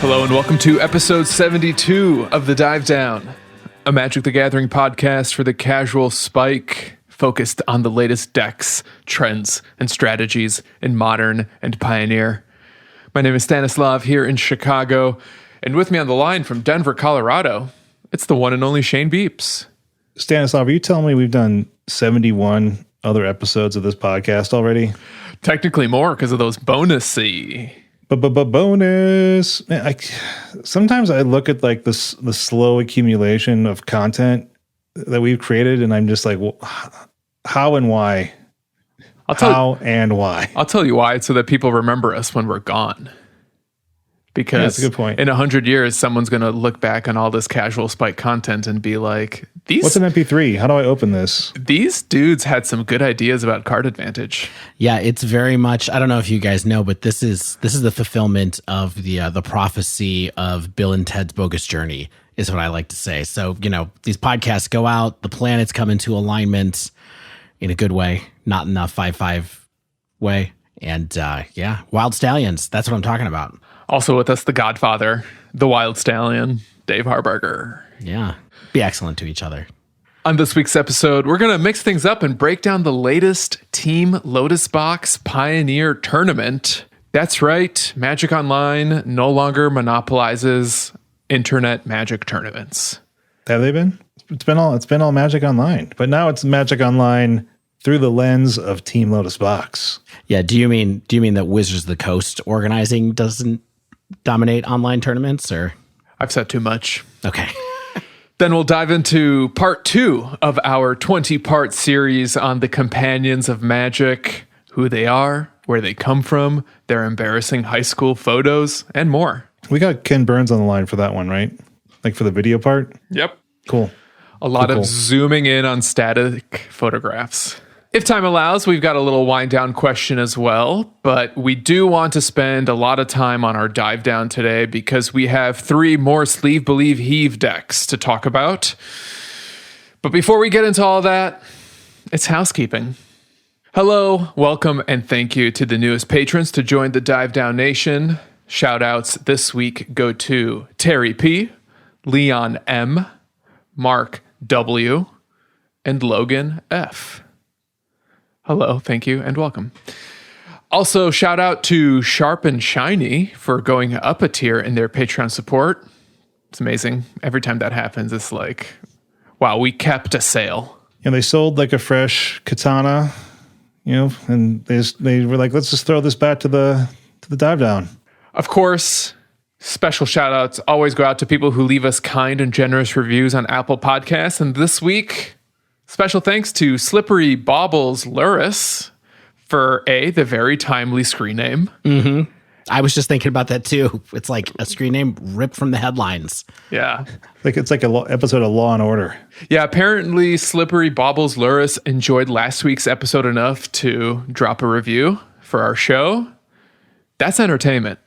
Hello and welcome to episode 72 of The Dive Down, a Magic the Gathering podcast for the casual spike, focused on the latest decks, trends, and strategies in Modern and Pioneer. My name is Stanislav here in Chicago, and with me on the line from Denver, Colorado, it's the one and only Shane Beeps. Stanislav, are you telling me we've done 71 other episodes of this podcast already? Technically more because of those bonus-y. Bonus. Man, sometimes I look at like the slow accumulation of content that we've created, and I'm just like, well, how and why? I'll tell you why. It's so that people remember us when we're gone. Because that's a good point. In 100 years, someone's going to look back on all this casual spike content and be like, what's an MP3? How do I open this? These dudes had some good ideas about card advantage. Yeah, it's very much, I don't know if you guys know, but this is the fulfillment of the prophecy of Bill and Ted's Bogus Journey, is what I like to say. So, you know, these podcasts go out, the planets come into alignment in a good way, not in a 5-5 way. And Wild Stallions, that's what I'm talking about. Also with us, the Godfather, the Wild Stallion, Dave Harburger. Yeah, be excellent to each other. On this week's episode, we're going to mix things up and break down the latest Team Lotus Box Pioneer Tournament. That's right, Magic Online no longer monopolizes internet Magic tournaments. Have they been? It's been all Magic Online, but now it's Magic Online through the lens of Team Lotus Box. Yeah, do you mean that Wizards of the Coast organizing doesn't dominate online tournaments, or? I've said too much. Okay. Then we'll dive into part 2 of our 20-part series on the companions of Magic, who they are, where they come from, their embarrassing high school photos, and more. We got Ken Burns on the line for that one, right? Like for the video part? Yep. Cool. A lot of zooming in on static photographs. If time allows, we've got a little wind down question as well, but we do want to spend a lot of time on our dive down today because we have 3 more Sleeve Believe Heave decks to talk about. But before we get into all that, it's housekeeping. Hello, welcome, and thank you to the newest patrons to join the Dive Down Nation. Shout outs this week go to Terry P, Leon M, Mark W, and Logan F. Hello, thank you, and welcome. Also, shout out to Sharp and Shiny for going up a tier in their Patreon support. It's amazing. Every time that happens, it's like, wow, we kept a sale. And they sold like a fresh katana, and they were like, let's just throw this back to the dive down. Of course, special shout outs always go out to people who leave us kind and generous reviews on Apple Podcasts. And this week, special thanks to Slippery Baubles Lurrus for the very timely screen name. Mm-hmm. I was just thinking about that too. It's like a screen name ripped from the headlines. Yeah. It's like an episode of Law and Order. Yeah, apparently Slippery Baubles Lurrus enjoyed last week's episode enough to drop a review for our show. That's entertainment.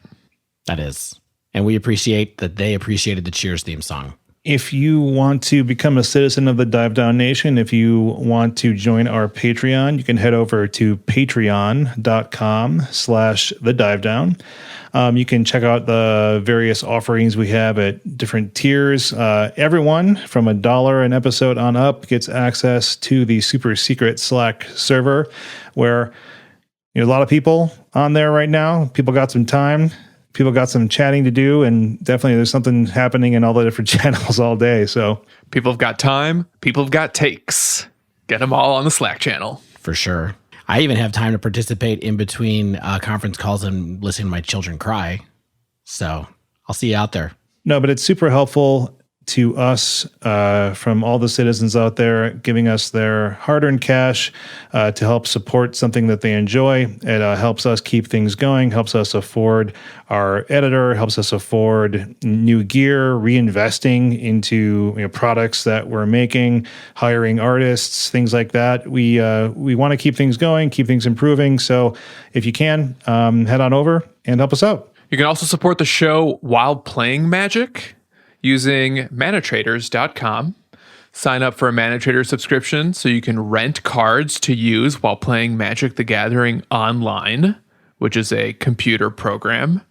That is. And we appreciate that they appreciated the Cheers theme song. If you want to become a citizen of the Dive Down Nation, if you want to join our Patreon, you can head over to patreon.com/thedivedown. You can check out the various offerings we have at different tiers. Everyone from $1 an episode on up gets access to the super secret Slack server where a lot of people on there right now. People got some time. People got some chatting to do, and definitely there's something happening in all the different channels all day. So people have got time. People have got takes. Get them all on the Slack channel. For sure. I even have time to participate in between conference calls and listening to my children cry. So I'll see you out there. No, but it's super helpful to us from all the citizens out there, giving us their hard-earned cash to help support something that they enjoy. It helps us keep things going, helps us afford our editor, helps us afford new gear, reinvesting into products that we're making, hiring artists, things like that. We want to keep things going, keep things improving. So if you can, head on over and help us out. You can also support the show while playing Magic using manatraders.com. Sign up for a ManaTrader subscription so you can rent cards to use while playing Magic the Gathering online, which is a computer program.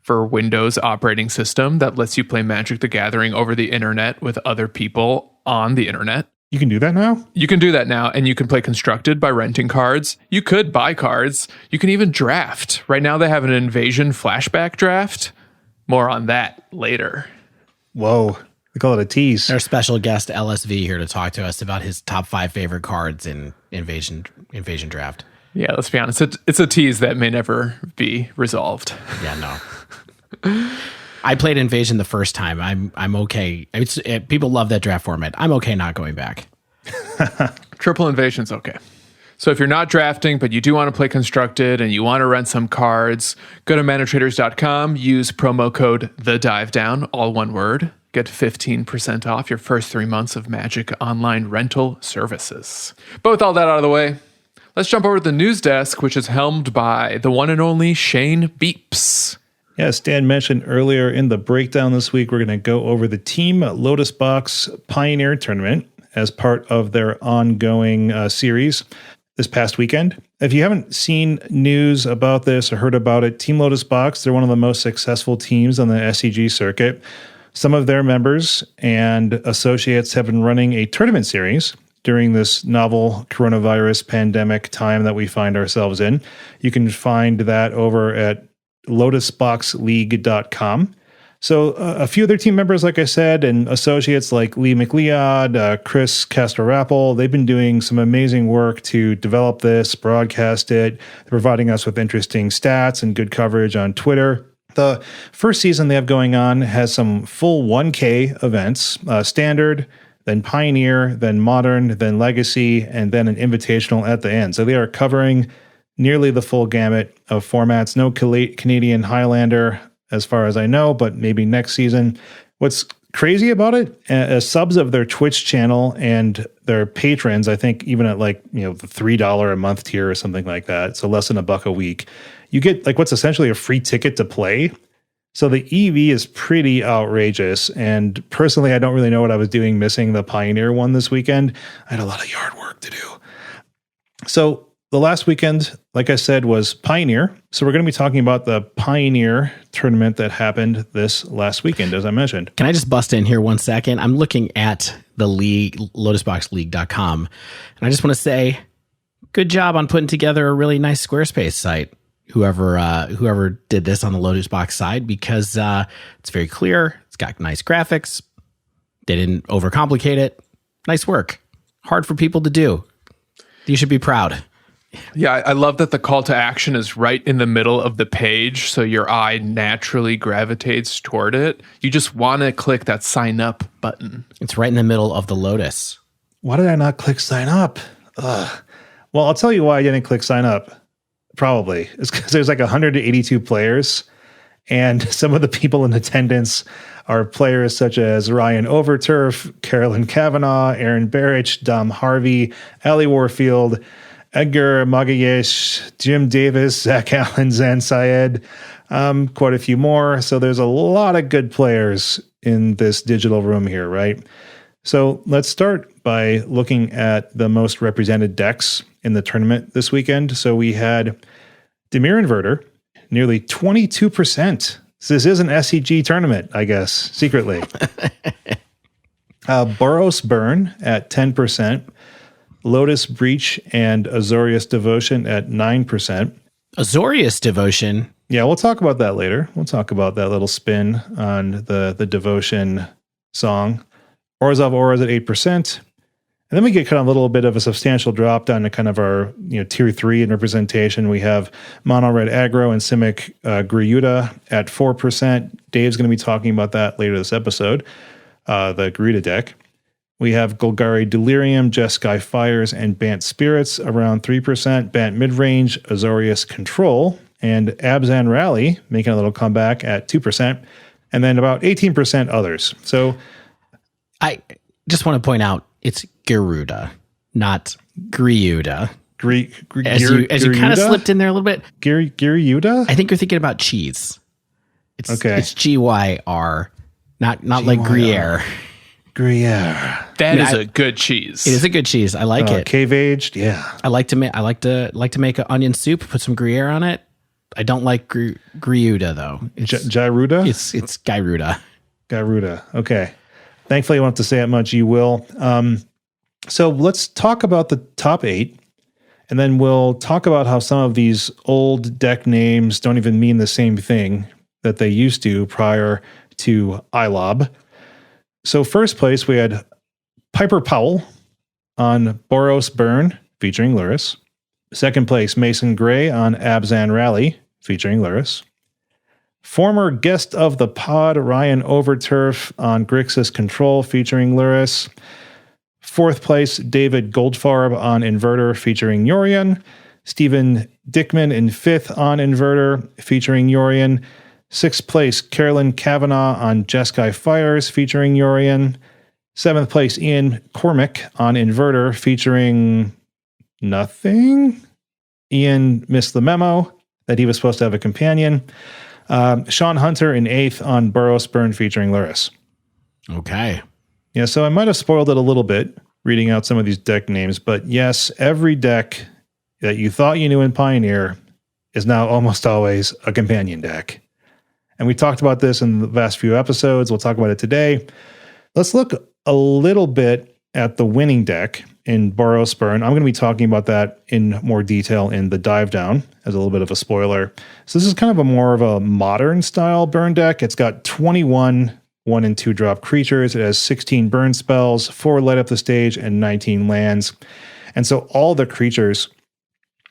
for Windows operating system that lets you play Magic the Gathering over the internet with other people on the internet. You can do that now? You can do that now, and you can play Constructed by renting cards. You could buy cards. You can even draft. Right now they have an Invasion flashback draft. More on that later. Whoa. They call it a tease. Our special guest LSV here to talk to us about his top 5 favorite cards in Invasion Draft. Yeah, let's be honest. It's a tease that may never be resolved. Yeah, no. I played Invasion the first time. I'm okay. People love that draft format. I'm okay not going back. Triple Invasion's okay. So if you're not drafting, but you do want to play Constructed and you want to rent some cards, go to manatraders.com, use promo code THEDIVEDOWN, all one word. Get 15% off your first 3 months of Magic Online rental services. But with all that out of the way, let's jump over to the news desk, which is helmed by the one and only Shane Beeps. Yeah, Stan mentioned earlier in the breakdown this week, we're going to go over the Team Lotus Box Pioneer Tournament as part of their ongoing series this past weekend. If you haven't seen news about this or heard about it, Team Lotus Box, they're one of the most successful teams on the SCG circuit. Some of their members and associates have been running a tournament series during this novel coronavirus pandemic time that we find ourselves in. You can find that over at lotusboxleague.com. So a few of their team members, like I said, and associates like Lee McLeod, Chris Castor-Rappel, they've been doing some amazing work to develop this, broadcast it. They're providing us with interesting stats and good coverage on Twitter. The first season they have going on has some full 1K events, standard, then Pioneer, then Modern, then Legacy, and then an Invitational at the end. So they are covering nearly the full gamut of formats. No Canadian Highlander, as far as I know, but maybe next season. What's crazy about it, subs of their Twitch channel and their patrons, I think even at the $3 a month tier or something like that, so less than $1 a week, you get like what's essentially a free ticket to play. So the EV is pretty outrageous. And personally, I don't really know what I was doing missing the Pioneer one this weekend. I had a lot of yard work to do. So the last weekend, like I said, was Pioneer. So we're going to be talking about the Pioneer tournament that happened this last weekend, as I mentioned. Can I just bust in here 1 second? I'm looking at the league, lotusboxleague.com, and I just want to say, good job on putting together a really nice Squarespace site. Whoever did this on the Lotus Box side, because it's very clear. It's got nice graphics. They didn't overcomplicate it. Nice work. Hard for people to do. You should be proud. Yeah, I love that the call to action is right in the middle of the page, so your eye naturally gravitates toward it. You just want to click that sign up button. It's right in the middle of the Lotus. Why did I not click sign up? Ugh. Well, I'll tell you why I didn't click sign up. Probably. It's because there's like 182 players, and some of the people in attendance are players such as Ryan Overturf, Carolyn Kavanaugh, Aaron Barrich, Dom Harvey, Ali Warfield, Edgar Magayesh, Jim Davis, Zach Allen, Zan Syed, quite a few more. So there's a lot of good players in this digital room here, right? So let's start by looking at the most represented decks in the tournament this weekend. So we had Dimir Inverter, nearly 22%. This is an SCG tournament, I guess, secretly. Boros Burn at 10%. Lotus Breach and Azorius Devotion at 9%. Azorius Devotion? Yeah, we'll talk about that later. We'll talk about that little spin on the Devotion song. Orzhov Auras at 8%. And then we get kind of a little bit of a substantial drop down to kind of our tier 3 in representation. We have Mono Red Aggro and Simic Gyruda at 4%. Dave's going to be talking about that later this episode, the Gyruda deck. We have Golgari Delirium, Jeskai Fires, and Bant Spirits around 3%. Bant Midrange, Azorius Control, and Abzan Rally making a little comeback at 2%. And then about 18% others. So I just want to point out, it's Gyruda, not Gyruda. As you kind of slipped in there a little bit. Gyruda? I think you're thinking about cheese. It's GYR, not like Gruyere. Gruyere. That is a good cheese. It is a good cheese. I like it. Cave aged, yeah. I like to make an onion soup, put some Gruyere on it. I don't like Gyruda though. Gyruda? It's Gyruda. Gyruda. Okay. Thankfully, you won't have to say it much. You will. So let's talk about the top 8, and then we'll talk about how some of these old deck names don't even mean the same thing that they used to prior to iLob. So first place, we had Piper Powell on Boros Burn, featuring Lurrus. Second place, Mason Gray on Abzan Rally, featuring Lurrus. Former guest of the pod, Ryan Overturf on Grixis Control, featuring Lurrus. Fourth place, David Goldfarb on Inverter, featuring Yorion. Stephen Dickman in fifth on Inverter, featuring Yorion. Sixth place, Carolyn Kavanaugh on Jeskai Fires, featuring Yorion. Seventh place, Ian Cormick on Inverter, featuring nothing. Ian missed the memo that he was supposed to have a companion. Sean Hunter in eighth on Boros Burn, featuring Lurrus. Okay. Yeah, so I might have spoiled it a little bit reading out some of these deck names, but yes, every deck that you thought you knew in Pioneer is now almost always a companion deck. And we talked about this in the last few episodes. We'll talk about it today. Let's look a little bit at the winning deck in Boros Burn. I'm going to be talking about that in more detail in the dive down as a little bit of a spoiler. So this is kind of a more of a modern style burn deck. It's got 21 1 and 2 drop creatures. It has 16 burn spells, 4 light up the stage, and 19 lands. And so all the creatures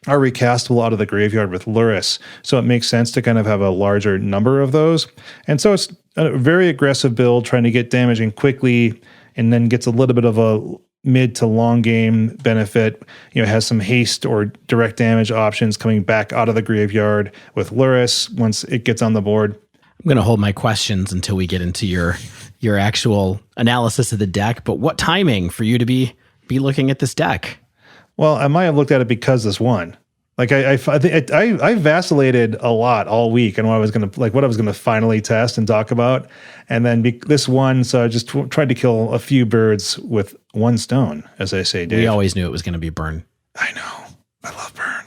are recastable out of the graveyard with Lurrus. So it makes sense to kind of have a larger number of those. And so it's a very aggressive build, trying to get damage in quickly, and then gets a little bit of a mid to long game benefit. You know, it has some haste or direct damage options coming back out of the graveyard with Lurrus once it gets on the board. I'm going to hold my questions until we get into your actual analysis of the deck. But what timing for you to be looking at this deck? Well, I might have looked at it because this won. Like I vacillated a lot all week on what I was gonna finally test and talk about, and then this one, so I just tried to kill a few birds with one stone, as I say, Dave. We always knew it was going to be Burn. I know, I love Burn.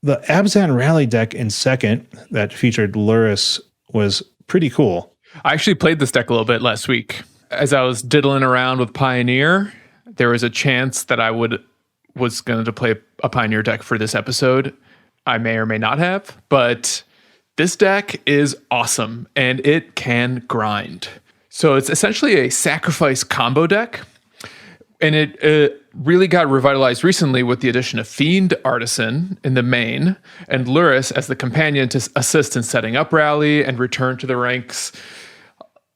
The Abzan Rally deck in second that featured Lurrus was pretty cool. I actually played this deck a little bit last week. As I was diddling around with Pioneer, there was a chance that I was going to play a Pioneer deck for this episode. I may or may not have, but this deck is awesome and it can grind. So it's essentially a sacrifice combo deck, and it really got revitalized recently with the addition of Fiend Artisan in the main and Lurrus as the companion to assist in setting up Rally and return to the ranks.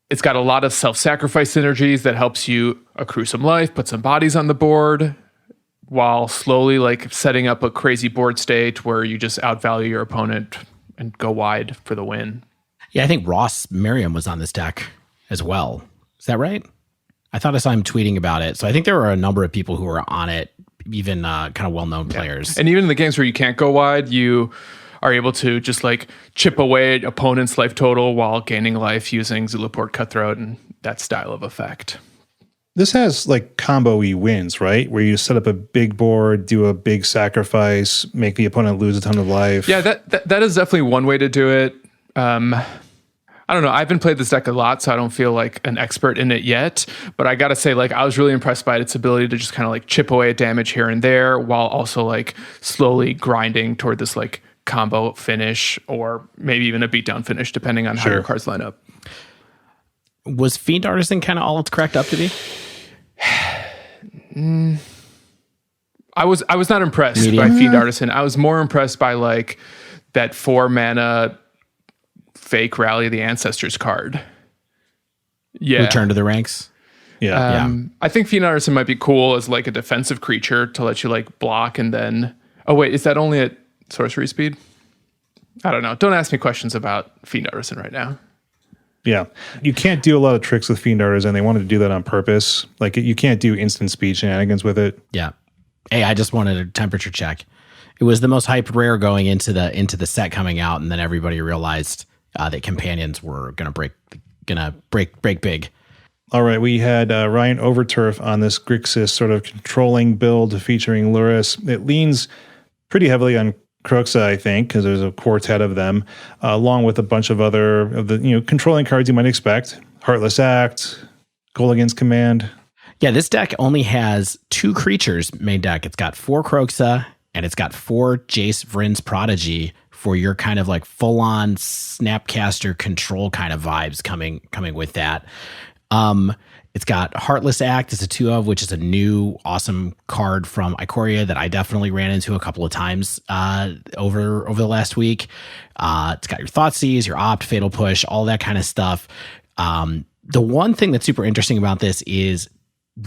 It's got a lot of self-sacrifice synergies that helps you accrue some life, put some bodies on the board, while slowly like setting up a crazy board state where you just outvalue your opponent and go wide for the win. Yeah, I think Ross Merriam was on this deck as well. Is that right? I thought I saw him tweeting about it. So I think there were a number of people who were on it, even kind of well-known players. And even in the games where you can't go wide, you are able to just like chip away at opponent's life total while gaining life using Zulaport Cutthroat and that style of effect. This has like combo-y wins, right? Where you set up a big board, do a big sacrifice, make the opponent lose a ton of life. Yeah, that is definitely one way to do it. I don't know. I haven't played this deck a lot, so I don't feel like an expert in it yet. But I gotta say, like, I was really impressed by its ability to just kind of like chip away at damage here and there, while also like slowly grinding toward this like combo finish, or maybe even a beatdown finish, depending on how your cards line up. Was Fiend Artisan kind of all it's cracked up to be? I was not impressed by Fiend Artisan. I was more impressed by like that 4 mana fake Rally of the Ancestors card. Yeah. Return to the ranks. Yeah. I think Fiend Artisan might be cool as like a defensive creature to let you like block and then... Oh wait, is that only at sorcery speed? I don't know. Don't ask me questions about Fiend Artisan right now. Yeah. You can't do a lot of tricks with Fiend Artisan. They wanted to do that on purpose. Like you can't do instant speed shenanigans with it. Yeah. Hey, I just wanted a temperature check. It was the most hyped rare going into the set coming out, and then everybody realized that companions were gonna break big. All right, we had Ryan Overturf on this Grixis sort of controlling build featuring Lurrus. It leans pretty heavily on Croxa, I think, because there's a quartet of them, along with a bunch of other of the controlling cards you might expect. Heartless Act, Gulligan's Command. Yeah, this deck only has 2 creatures main deck. It's got 4 Croxa and it's got 4 Jace Vryn's Prodigy for your kind of like full-on Snapcaster control kind of vibes coming with that. It's got Heartless Act as a 2 of, which is a new awesome card from Ikoria that I definitely ran into a couple of times over the last week. It's got your Thoughtseize, your Opt, Fatal Push, all that kind of stuff. The one thing that's super interesting about this is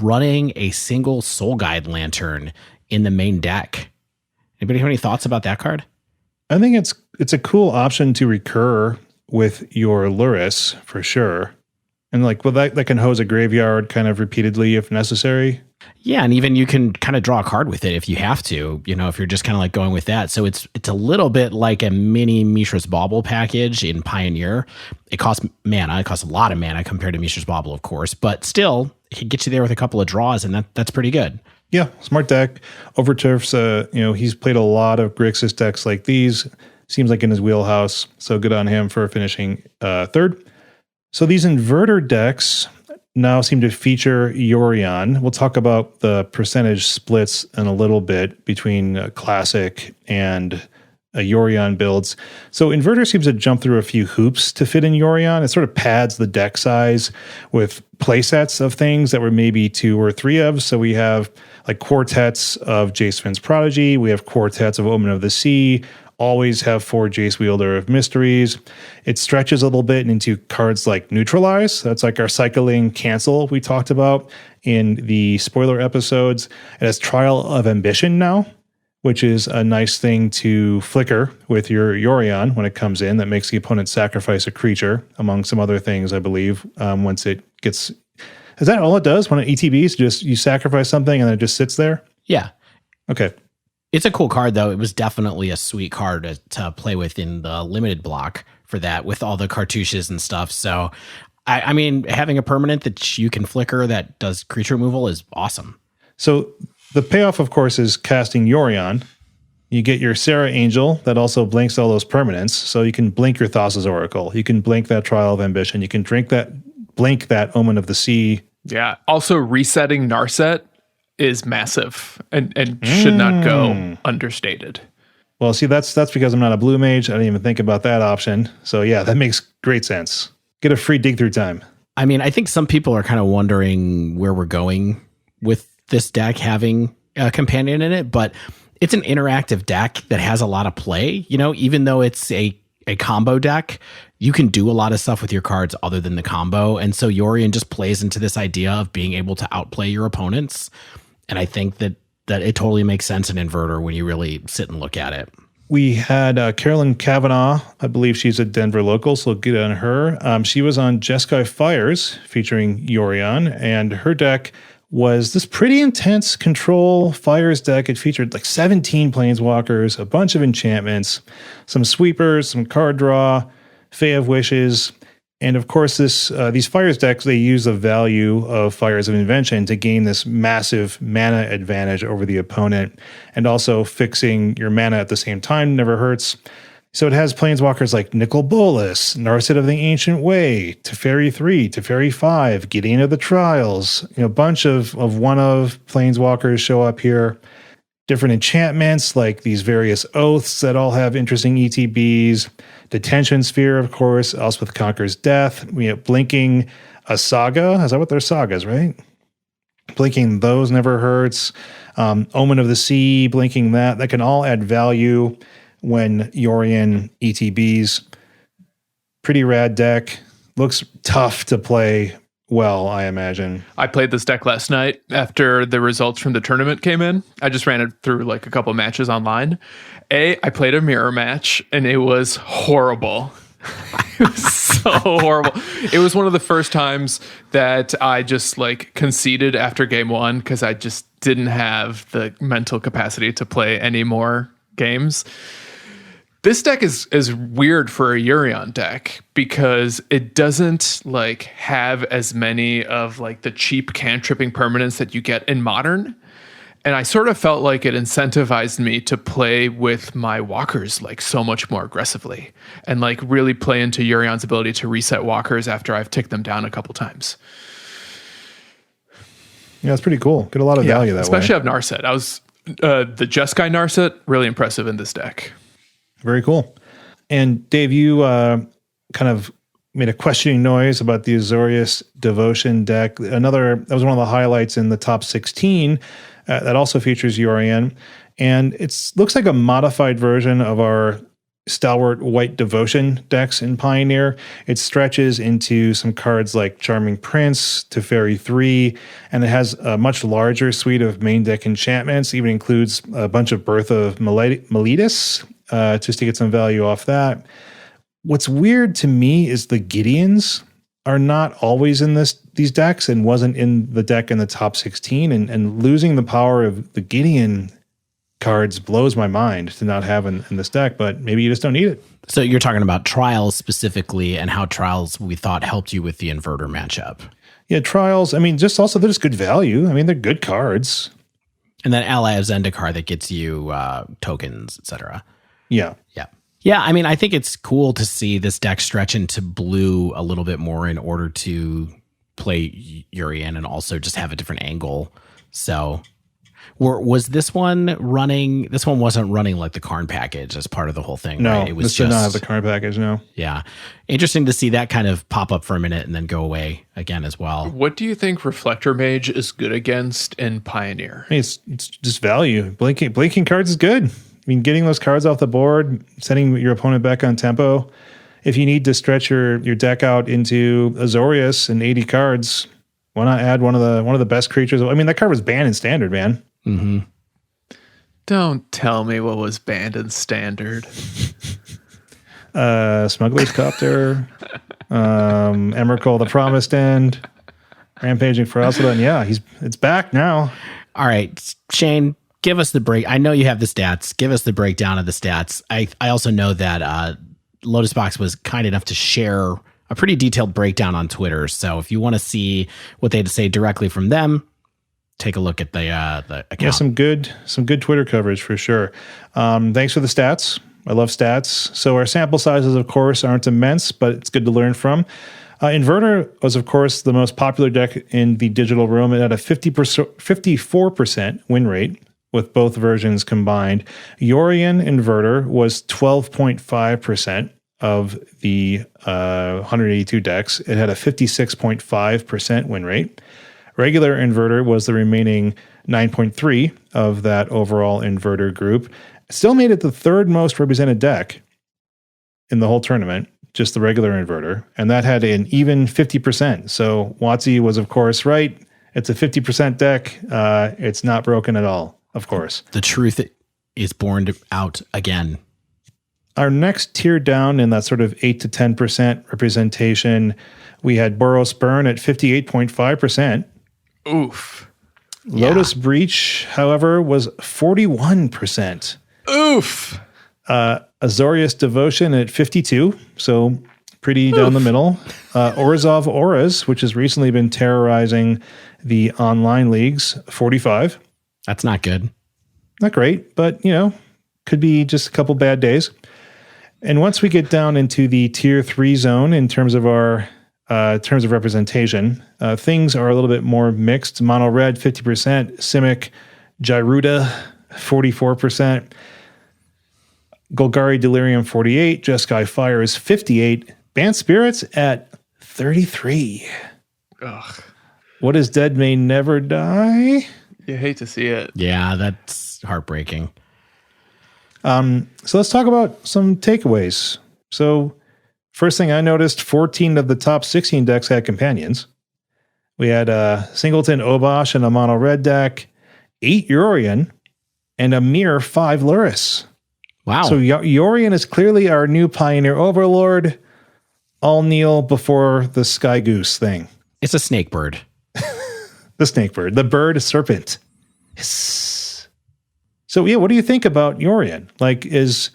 running a single Soul Guide Lantern in the main deck. Anybody have any thoughts about that card? I think it's a cool option to recur with your Lurrus for sure. And that can hose a graveyard kind of repeatedly if necessary. Yeah, and even you can kind of draw a card with it if you have to, if you're just kind of like going with that. So it's a little bit like a mini Mishra's Bauble package in Pioneer. It costs mana. It costs a lot of mana compared to Mishra's Bauble, of course. But still, it can get you there with a couple of draws, and that's pretty good. Yeah, smart deck. Overturf's, he's played a lot of Grixis decks like these. Seems like in his wheelhouse. So good on him for finishing third. So these inverter decks now seem to feature Yorion. We'll talk about the percentage splits in a little bit between classic and Yorion builds. So inverter seems to jump through a few hoops to fit in Yorion. It sort of pads the deck size with playsets of things that were maybe 2 or 3 of. So we have like quartets of Jace Vryn's Prodigy. We have quartets of Omen of the Sea. Always have 4 Jace Wielder of Mysteries. It stretches a little bit into cards like Neutralize. That's like our cycling cancel we talked about in the spoiler episodes. It has Trial of Ambition now, which is a nice thing to flicker with your Yorion when it comes in. That makes the opponent sacrifice a creature, among some other things, I believe, once it gets... Is that all it does when it ETBs? Just you sacrifice something and then it just sits there? Yeah. Okay. It's a cool card, though. It was definitely a sweet card to play with in the limited block for that with all the cartouches and stuff. So, I mean, having a permanent that you can flicker that does creature removal is awesome. So the payoff, of course, is casting Yorion. You get your Sarah Angel that also blinks all those permanents. So you can blink your Thassa's Oracle. You can blink that Trial of Ambition. You can blink that Omen of the Sea. Yeah. Also, resetting Narset is massive and should not go understated. Well, see, that's because I'm not a blue mage. I didn't even think about that option. So yeah, that makes great sense. Get a free dig through time. I mean, I think some people are kind of wondering where we're going with this deck having a companion in it, but it's an interactive deck that has a lot of play. Even though it's a combo deck, you can do a lot of stuff with your cards other than the combo. And so Yorion just plays into this idea of being able to outplay your opponents. And I think that it totally makes sense in Inverter when you really sit and look at it. We had Carolyn Kavanaugh. I believe she's a Denver local, so good on her. She was on Jeskai Fires featuring Yorion, and her deck was this pretty intense control Fires deck. It featured like 17 Planeswalkers, a bunch of enchantments, some sweepers, some card draw, Fae of Wishes, and of course these Fires decks, they use the value of Fires of Invention to gain this massive mana advantage over the opponent, and also fixing your mana at the same time never hurts. So it has Planeswalkers like Nicol Bolas, Narset of the Ancient Way, Teferi 3, Teferi 5, Gideon of the Trials. A bunch of one-of Planeswalkers show up here. Different enchantments like these various oaths that all have interesting ETBs. Detention Sphere, of course, Elspeth Conquers Death. We have Blinking a Saga. Is that what they're sagas, right? Blinking those never hurts. Omen of the Sea, blinking that. That can all add value when Yorion ETBs. Pretty rad deck. Looks tough to play well, I imagine. I played this deck last night after the results from the tournament came in. I just ran it through like a couple matches online. I played a mirror match and it was horrible. It was so horrible. It was one of the first times that I just like conceded after game one because I just didn't have the mental capacity to play any more games. This deck is weird for a Yorion deck because it doesn't like have as many of like the cheap cantripping permanents that you get in Modern. And I sort of felt like it incentivized me to play with my walkers like so much more aggressively and like really play into Yorion's ability to reset walkers after I've ticked them down a couple times. Yeah, it's pretty cool. Get a lot of value that especially way. of Narset. I was the Jeskai Narset, really impressive in this deck. Very cool. And Dave, you kind of made a questioning noise about the Azorius Devotion deck. That was one of the highlights in the top 16 that also features Yorion. And it looks like a modified version of our Stalwart White Devotion decks in Pioneer. It stretches into some cards like Charming Prince, Teferi 3, and it has a much larger suite of main deck enchantments. Even includes a bunch of Birth of Meletis, just to get some value off that. What's weird to me is the Gideons are not always in these decks and wasn't in the deck in the top 16. And losing the power of the Gideon cards blows my mind to not have in this deck, but maybe you just don't need it. So you're talking about Trials specifically and how Trials we thought helped you with the Inverter matchup. Yeah, Trials, I mean, just also they're just good value. I mean, they're good cards. And then Ally of Zendikar that gets you tokens, etc. Yeah. Yeah. Yeah, I mean, I think it's cool to see this deck stretch into blue a little bit more in order to play Yorion and also just have a different angle. So was this one running? This one wasn't running like the Karn package as part of the whole thing, No, right? It was this did not have the Karn package, no. Yeah. Interesting to see that kind of pop up for a minute and then go away again as well. What do you think Reflector Mage is good against in Pioneer? I mean, it's just value. Blinking cards is good. I mean, getting those cards off the board, sending your opponent back on tempo. If you need to stretch your deck out into Azorius and 80 cards, why not add one of the best creatures? I mean, that card was banned in Standard, man. Mm-hmm. Don't tell me what was banned in Standard. Smuggler's Copter, Emrakul the Promised End, Rampaging Ferocity. Yeah, it's back now. All right, Shane, give us the break. I know you have the stats. Give us the breakdown of the stats. I also know that Lotus Box was kind enough to share a pretty detailed breakdown on Twitter. So if you want to see what they had to say directly from them, take a look at the account. Yeah, some good Twitter coverage for sure. Thanks for the stats. I love stats. So our sample sizes, of course, aren't immense, but it's good to learn from. Inverter was, of course, the most popular deck in the digital room. It had a 54% win rate with both versions combined. Yorion Inverter was 12.5% of the 182 decks. It had a 56.5% win rate. Regular Inverter was the remaining 9.3 of that overall Inverter group. Still made it the third most represented deck in the whole tournament, just the regular Inverter. And that had an even 50%. So WotC was, of course, right. It's a 50% deck. It's not broken at all, of course. The truth is born out again. Our next tier down in that sort of 8 to 10% representation, we had Boros Burn at 58.5%. Oof. Lotus Breach, however, was 41%. Oof. Azorius Devotion at 52, so pretty down the middle. Orzhov Auras, which has recently been terrorizing the online leagues, 45. That's not good. Not great, but, could be just a couple bad days. And once we get down into the tier 3 zone in terms of our terms of representation, things are a little bit more mixed. Mono Red, 50%. Simic, Gyruda, 44%. Golgari Delirium, 48. Jeskai Fire is 58. Bant Spirits at 33. Ugh. What is Dead May Never Die? You hate to see it. Yeah, that's heartbreaking. So let's talk about some takeaways. So first thing I noticed, 14 of the top 16 decks had companions. We had a Singleton Obosh and a mono red deck, 8 Yorion, and a mere 5 Lurrus. Wow. So Yorion is clearly our new Pioneer Overlord. All kneel before the Sky Goose thing. It's a snake bird. The snake bird. The bird serpent. Hiss. So yeah, what do you think about Yorion? Like, is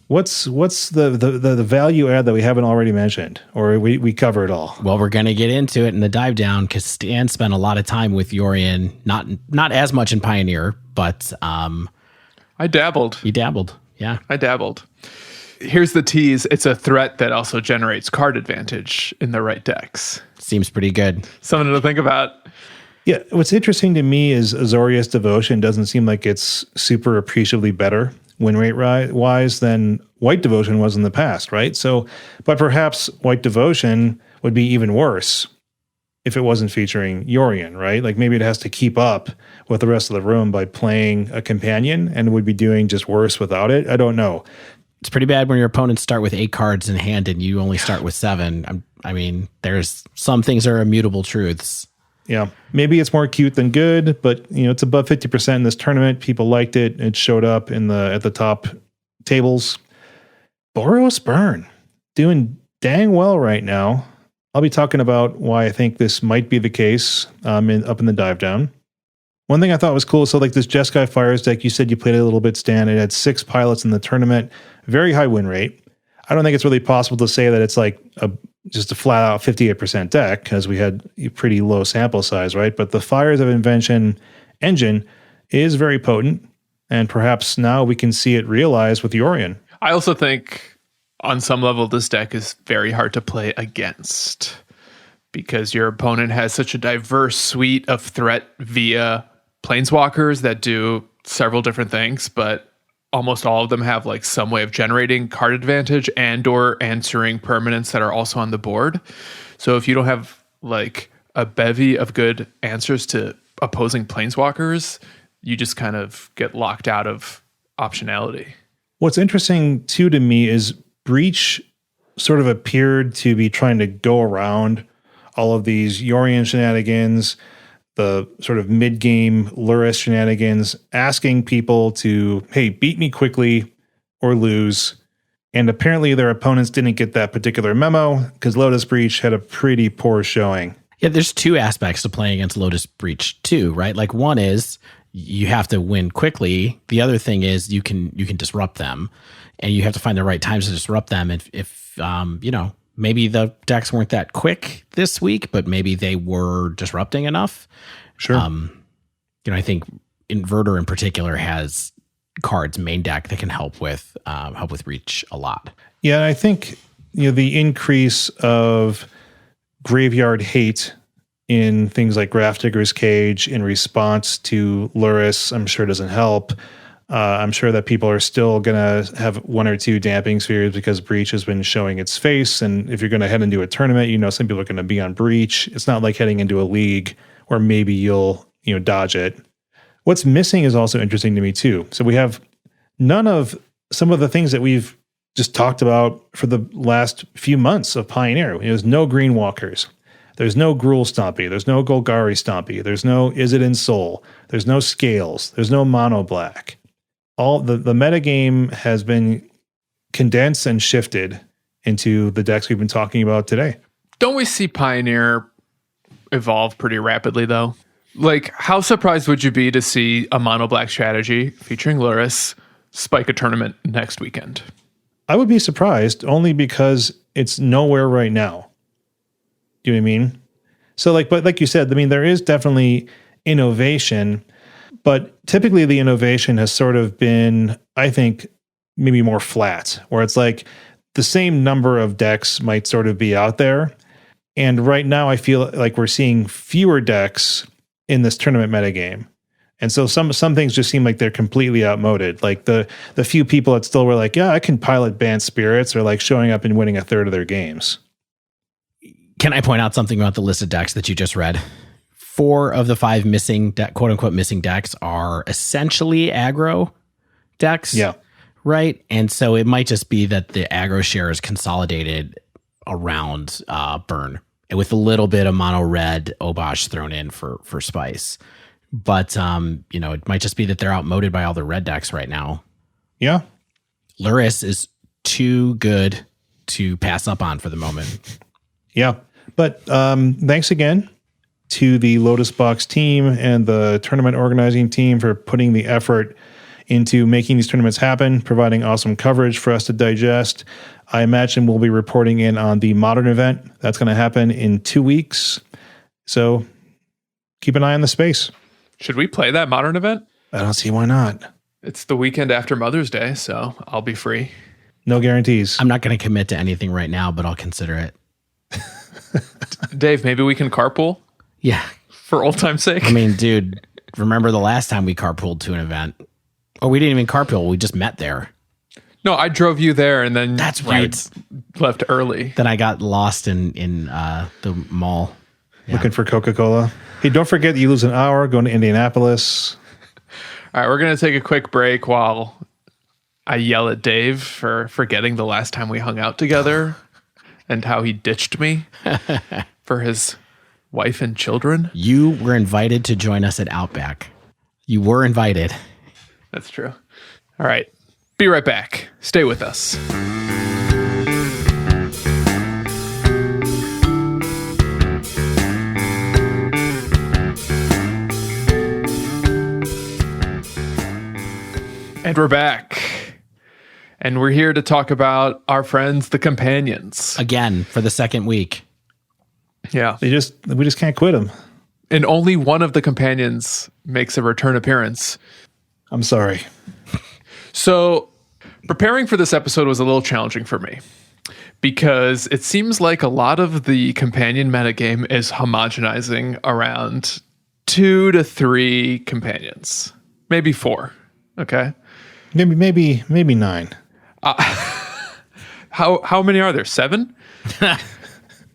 What's the value add that we haven't already mentioned, or we cover it all? Well, we're going to get into it in the dive down because Stan spent a lot of time with Yorion, not as much in Pioneer, but I dabbled. he dabbled. Yeah. I dabbled. Here's the tease. It's a threat that also generates card advantage in the right decks. Seems pretty good. Something to think about. Yeah, what's interesting to me is Azorius Devotion doesn't seem like it's super appreciably better Winrate wise than White Devotion was in the past, right? So, but perhaps White Devotion would be even worse if it wasn't featuring Yorion, right? Like maybe it has to keep up with the rest of the room by playing a companion and would be doing just worse without it. I don't know. It's pretty bad when your opponents start with 8 cards in hand and you only start with 7. I mean, there's some things are immutable truths. Yeah, maybe it's more cute than good, but it's above 50% in this tournament. People liked it. It showed up at the top tables. Boros Burn doing dang well right now. I'll be talking about why I think this might be the case up in the dive down. One thing I thought was cool, so like this Jeskai Fires deck, you said you played it a little bit, Stan. It had 6 pilots in the tournament, very high win rate. I don't think it's really possible to say that it's like just a flat out 58% deck because we had a pretty low sample size, right? But the Fires of Invention engine is very potent, and perhaps now we can see it realized with Yorion. I also think on some level this deck is very hard to play against because your opponent has such a diverse suite of threat via planeswalkers that do several different things, but almost all of them have like some way of generating card advantage and or answering permanents that are also on the board. So if you don't have like a bevy of good answers to opposing planeswalkers, you just kind of get locked out of optionality. What's interesting too to me is Breach sort of appeared to be trying to go around all of these Yorion shenanigans, the sort of mid-game Lurrus shenanigans, asking people to, hey, beat me quickly or lose. And apparently their opponents didn't get that particular memo because Lotus Breach had a pretty poor showing. Yeah, there's 2 aspects to playing against Lotus Breach too, right? Like one is you have to win quickly. The other thing is you can disrupt them, and you have to find the right times to disrupt them. If maybe the decks weren't that quick this week, but maybe they were disrupting enough. Sure. I think Inverter in particular has cards main deck that can help with Breach a lot. Yeah, I think the increase of graveyard hate in things like Grafdigger's Cage in response to Lurrus, I'm sure doesn't help. I'm sure that people are still going to have 1 or 2 damping spheres because Breach has been showing its face. And if you're going to head into a tournament, some people are going to be on Breach. It's not like heading into a league where maybe you'll, dodge it. What's missing is also interesting to me too. So we have none of some of the things that we've just talked about for the last few months of Pioneer. There's no Green Walkers. There's no Gruul Stompy. There's no Golgari Stompy. There's no Izzet Soul. There's no Scales. There's no Mono Black. All the metagame has been condensed and shifted into the decks we've been talking about today. Don't we see Pioneer evolve pretty rapidly though? Like, how surprised would you be to see a mono black strategy featuring Lurrus spike a tournament next weekend? I would be surprised only because it's nowhere right now. Do you know what I mean? So but like you said, there is definitely innovation. But typically the innovation has sort of been, I think, maybe more flat, where it's like the same number of decks might sort of be out there. And right now I feel like we're seeing fewer decks in this tournament metagame. And so some things just seem like they're completely outmoded. Like the few people that still were like, yeah, I can pilot Bant Spirits, are like showing up and winning a third of their games. Can I point out something about the list of decks that you just read? 4 of the 5 missing, quote unquote, missing decks are essentially aggro decks. Yeah. Right. And so it might just be that the aggro share is consolidated around Burn, and with a little bit of mono red Obosh thrown in for spice. But, it might just be that they're outmoded by all the red decks right now. Yeah. Lurrus is too good to pass up on for the moment. Yeah. But thanks again to the Lotus Box team and the tournament organizing team for putting the effort into making these tournaments happen, providing awesome coverage for us to digest. I imagine we'll be reporting in on the Modern event. That's going to happen in 2 weeks. So keep an eye on the space. Should we play that Modern event? I don't see why not. It's the weekend after Mother's Day, so I'll be free. No guarantees. I'm not going to commit to anything right now, but I'll consider it. Dave, maybe we can carpool Yeah. for old time's sake. I mean, dude, remember the last time we carpooled to an event? Or we didn't even carpool. We just met there. No, I drove you there, and then That's you right. left early. Then I got lost in the mall. Looking for Coca-Cola. Hey, don't forget you lose an hour going to Indianapolis. All right, we're going to take a quick break while I yell at Dave for forgetting the last time we hung out together and how he ditched me for his wife and children. You were invited to join us at Outback. You were invited. That's true. All right, be right back. Stay with us. And we're back. And we're here to talk about our friends, the companions. Again, for the second week. Yeah. We just can't quit them. And only one of the companions makes a return appearance. I'm sorry. So, preparing for this episode was a little challenging for me because it seems like a lot of the companion metagame is homogenizing around 2 to 3 companions, maybe 4. Okay. Maybe 9. How many are there? 7?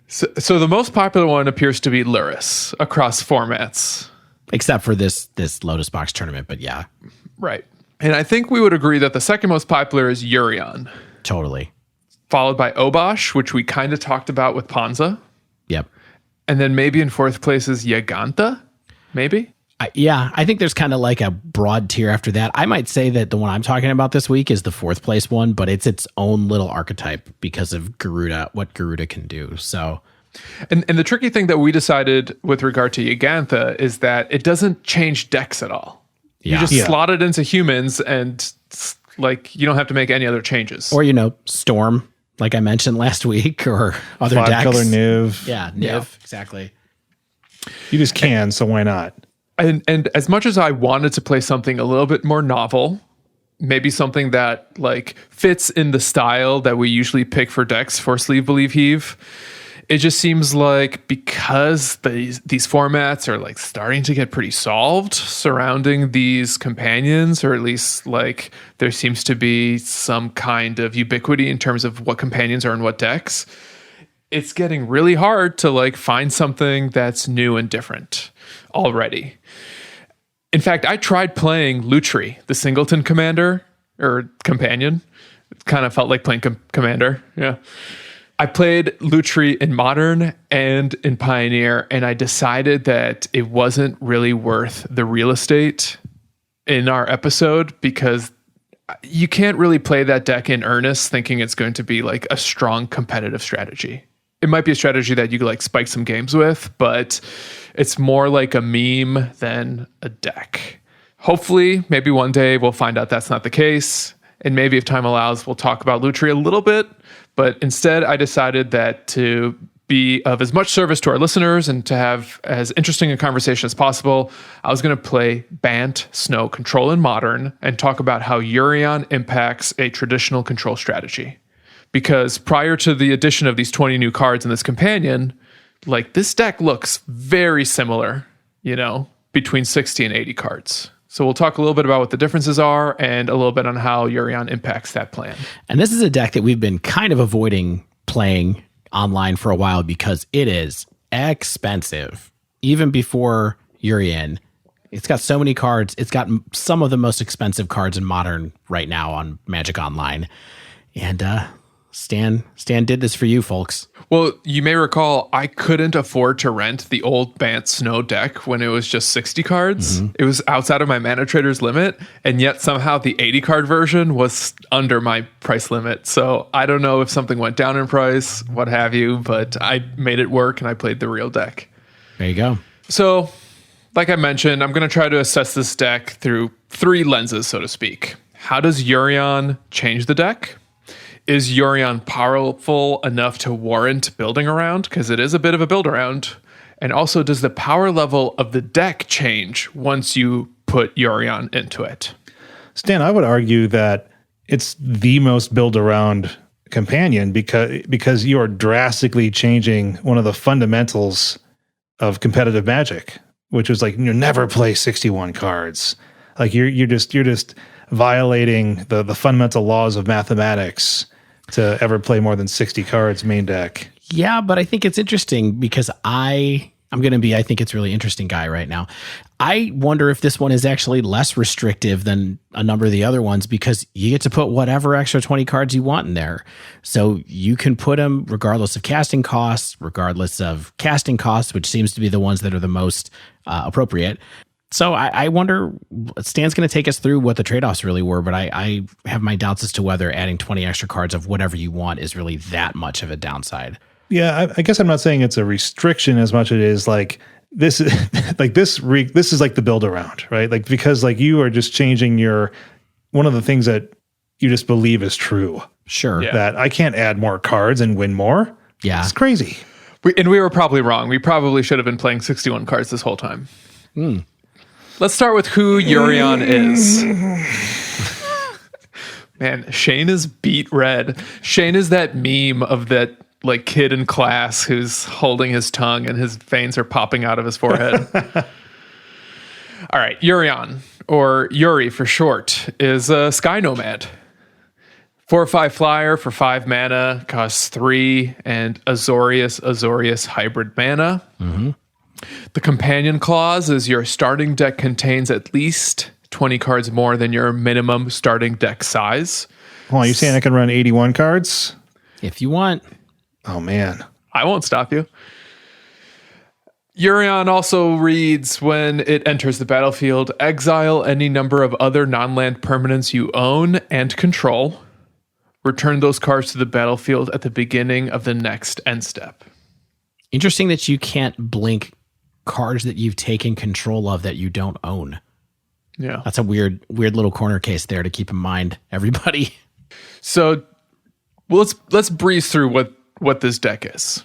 So the most popular one appears to be Lurrus across formats. Except for this Lotus Box tournament, but yeah, Right. And I think we would agree that the second most popular is Yorion, totally. followed by Obosh, which we kind of talked about with Panza. Yep. And then maybe in 4th place is Yaganta, maybe? I think there's kind of like a broad tier after that. I might say that the one I'm talking about this week is the 4th place one, but it's its own little archetype because of Gyruda, what Gyruda can do. So, And the tricky thing that we decided with regard to Yagantha is that it doesn't change decks at all. You Yeah. just slot it into humans and like you don't have to make any other changes. or, Storm, like I mentioned last week, or other 5 decks. color Niv. Yeah, Niv, exactly. You just can, so why not? And as much as I wanted to play something a little bit more novel, maybe something that like fits in the style that we usually pick for decks for Sleeve Believe Heave, it just seems like because these formats are like starting to get pretty solved surrounding these companions, or at least like there seems to be some kind of ubiquity in terms of what companions are in what decks, it's getting really hard to like find something that's new and different already. In fact, I tried playing Lutri, the Singleton commander or companion. It kind of felt like playing commander. Yeah. I played Lutri in Modern and in Pioneer, and I decided that it wasn't really worth the real estate in our episode because you can't really play that deck in earnest thinking it's going to be like a strong competitive strategy. It might be a strategy that you could like spike some games with, but it's more like a meme than a deck. Hopefully, maybe one day we'll find out that's not the case. And maybe if time allows, we'll talk about Lutri a little bit. But instead, I decided that to be of as much service to our listeners and to have as interesting a conversation as possible, I was going to play Bant Snow Control in Modern and talk about how Yorion impacts a traditional control strategy. Because prior to the addition of these 20 new cards in this companion, like this deck looks very similar, between 60 and 80 cards. So we'll talk a little bit about what the differences are and a little bit on how Yorion impacts that plan. And this is a deck that we've been kind of avoiding playing online for a while because it is expensive. Even before Yorion, it's got so many cards. It's got some of the most expensive cards in Modern right now on Magic Online. And Stan did this for you folks. Well, you may recall I couldn't afford to rent the old Bant Snow deck when it was just 60 cards. Mm-hmm. It was outside of my mana trader's limit, and yet somehow the 80 card version was under my price limit. So I don't know if something went down in price, what have you, but I made it work and I played the real deck. There you go. So Like I mentioned, I'm going to try to assess this deck through 3 lenses, so to speak. How does Yorion change the deck? Is Yorion powerful enough to warrant building around? Because it is a bit of a build around. And also, does the power level of the deck change once you put Yorion into it? Stan, I would argue that it's the most build around companion because you are drastically changing one of the fundamentals of competitive Magic, which is like, never play 61 cards. Like you're just violating the fundamental laws of mathematics to ever play more than 60 cards main deck. Yeah, but I think it's interesting because I'm going to be, I think it's really interesting guy right now. I wonder if this one is actually less restrictive than a number of the other ones because you get to put whatever extra 20 cards you want in there. So you can put them regardless of casting costs, which seems to be the ones that are the most appropriate. So I wonder, Stan's going to take us through what the trade-offs really were, but I have my doubts as to whether adding 20 extra cards of whatever you want is really that much of a downside. Yeah, I guess I'm not saying it's a restriction as much as it is like this is like this is like the build around, right? Like because like you are just changing one of the things that you just believe is true. Sure. Yeah. That I can't add more cards and win more. Yeah. It's crazy. We were probably wrong. We probably should have been playing 61 cards this whole time. Let's start with who Yorion is. Man, Shane is beat red. Shane is that meme of that like kid in class who's holding his tongue and his veins are popping out of his forehead. All right, Yorion, or Yuri for short, is a sky nomad. 4/5 flyer for 5 mana, costs 3, and Azorius hybrid mana. Mm-hmm. The companion clause is your starting deck contains at least 20 cards more than your minimum starting deck size. Hold on, you're saying I can run 81 cards? If you want. Oh, man. I won't stop you. Yorion also reads, when it enters the battlefield, exile any number of other non-land permanents you own and control. Return those cards to the battlefield at the beginning of the next end step. Interesting that you can't blink cards that you've taken control of that you don't own. Yeah. That's a weird little corner case there to keep in mind, everybody. So let's breeze through what this deck is.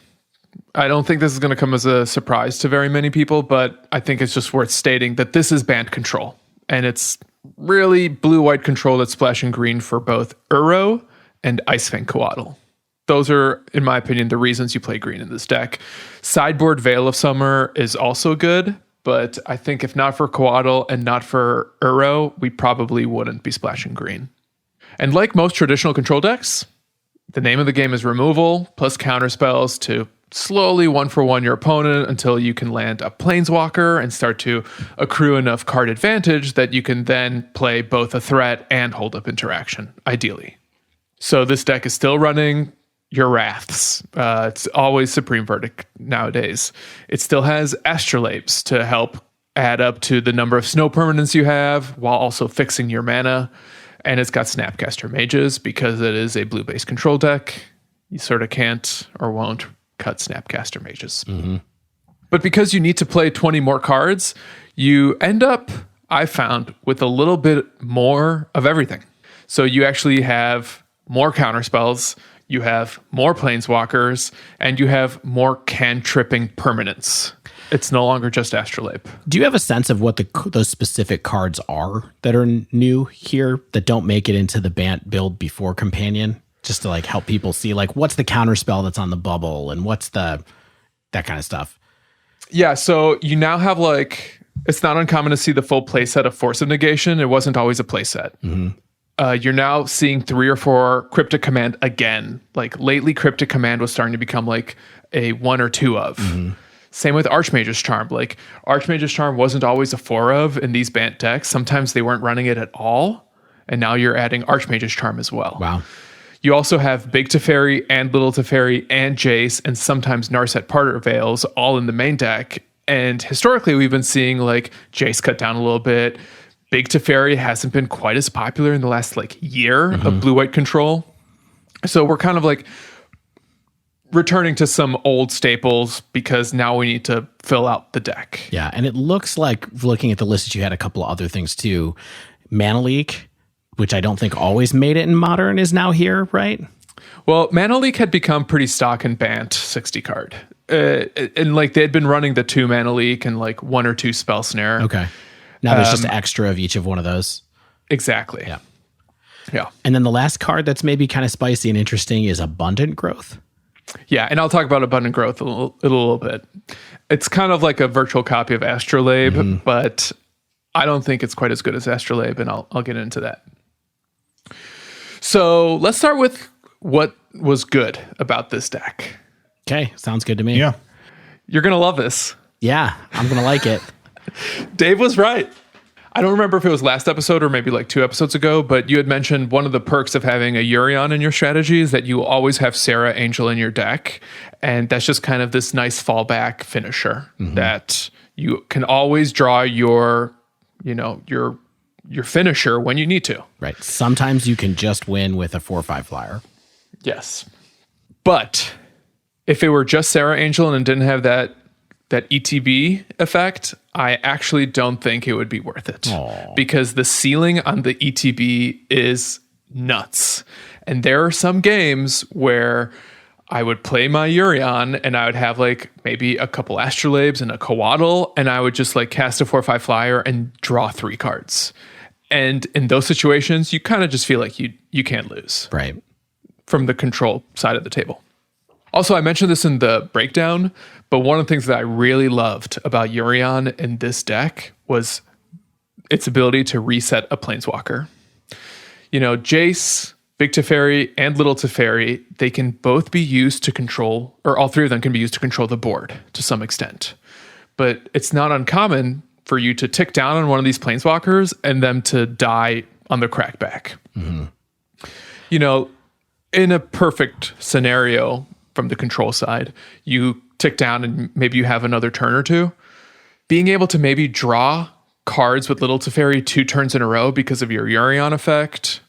I don't think this is going to come as a surprise to very many people, but I think it's just worth stating that this is Bant control. And it's really blue-white control that's splashing green for both Uro and Icefang Coatl. Those are, in my opinion, the reasons you play green in this deck. Sideboard Veil of Summer is also good, but I think if not for Coatl and not for Uro, we probably wouldn't be splashing green. And like most traditional control decks, the name of the game is removal plus counter spells to slowly 1-for-1 your opponent until you can land a planeswalker and start to accrue enough card advantage that you can then play both a threat and hold up interaction, ideally. So this deck is still running your Wraths. It's always Supreme Verdict nowadays. It still has Astrolabes to help add up to the number of snow permanents you have while also fixing your mana. And it's got Snapcaster Mages because it is a blue-based control deck. You sort of can't or won't cut Snapcaster Mages. Mm-hmm. But because you need to play 20 more cards, you end up, I found, with a little bit more of everything. So you actually have more counterspells, you have more planeswalkers, and you have more cantripping permanents. It's no longer just Astrolabe. Do you have a sense of what those specific cards are that are new here that don't make it into the Bant build before Companion? Just to like help people see like what's the counterspell that's on the bubble and what's that kind of stuff. Yeah, so you now have like, it's not uncommon to see the full playset of Force of Negation. It wasn't always a playset. Mm-hmm. You're now seeing 3 or 4 Cryptic Command again. Like lately, Cryptic Command was starting to become like a 1 or 2 of. Mm-hmm. Same with Archmage's Charm. Like Archmage's Charm wasn't always a 4 of in these Bant decks. Sometimes they weren't running it at all. And now you're adding Archmage's Charm as well. Wow. You also have Big Teferi and Little Teferi and Jace and sometimes Narset Parter Veils all in the main deck. And historically, we've been seeing like Jace cut down a little bit. Big Teferi hasn't been quite as popular in the last like year of blue-white control. So we're kind of like returning to some old staples because now we need to fill out the deck. Yeah, and it looks like, looking at the list, that you had a couple of other things too. Mana Leak, which I don't think always made it in Modern, is now here, right? Well, Mana Leak had become pretty stock in Bant 60 card. And like they had been running the 2 Mana Leak and like 1 or 2 Spell Snare. Okay. Now there's just extra of each of one of those. Exactly. Yeah. Yeah. And then the last card that's maybe kind of spicy and interesting is Abundant Growth. Yeah, and I'll talk about Abundant Growth a little bit. It's kind of like a virtual copy of Astrolabe, but I don't think it's quite as good as Astrolabe, and I'll get into that. So let's start with what was good about this deck. Okay, sounds good to me. Yeah. You're going to love this. Yeah, I'm going to like it. Dave was right. I don't remember if it was last episode or maybe like 2 episodes ago, but you had mentioned one of the perks of having a Yorion in your strategy is that you always have Sarah Angel in your deck. And that's just kind of this nice fallback finisher that you can always draw your finisher when you need to. Right. Sometimes you can just win with a 4/5 flyer. Yes. But if it were just Sarah Angel and it didn't have that ETB effect, I actually don't think it would be worth it. Aww. Because the ceiling on the ETB is nuts. And there are some games where I would play my Yorion and I would have like maybe a couple Astrolabes and a Coatl, and I would just like cast a 4/5 flyer and draw 3 cards. And in those situations, you kind of just feel like you can't lose. Right. From the control side of the table. Also, I mentioned this in the breakdown, but one of the things that I really loved about Yorion in this deck was its ability to reset a Planeswalker. You know, Jace, Big Teferi, and Little Teferi, they can both be used to control, or all 3 of them can be used to control the board to some extent. But it's not uncommon for you to tick down on one of these Planeswalkers and them to die on the crackback. You know, in a perfect scenario, from the control side, you tick down and maybe you have another turn or 2. Being able to maybe draw cards with Little Teferi 2 turns in a row because of your Yorion effect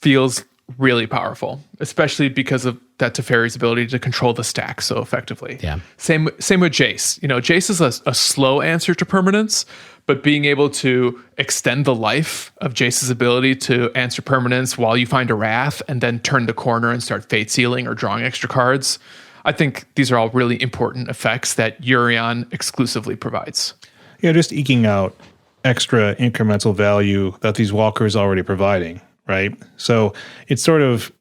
feels really powerful, especially because of that Teferi's ability to control the stack so effectively. Yeah. Same with Jace. You know, Jace is a slow answer to permanence, but being able to extend the life of Jace's ability to answer permanence while you find a Wrath and then turn the corner and start Fate Sealing or drawing extra cards, I think these are all really important effects that Yorion exclusively provides. Yeah, just eking out extra incremental value that these walkers are already providing, right? So it sort of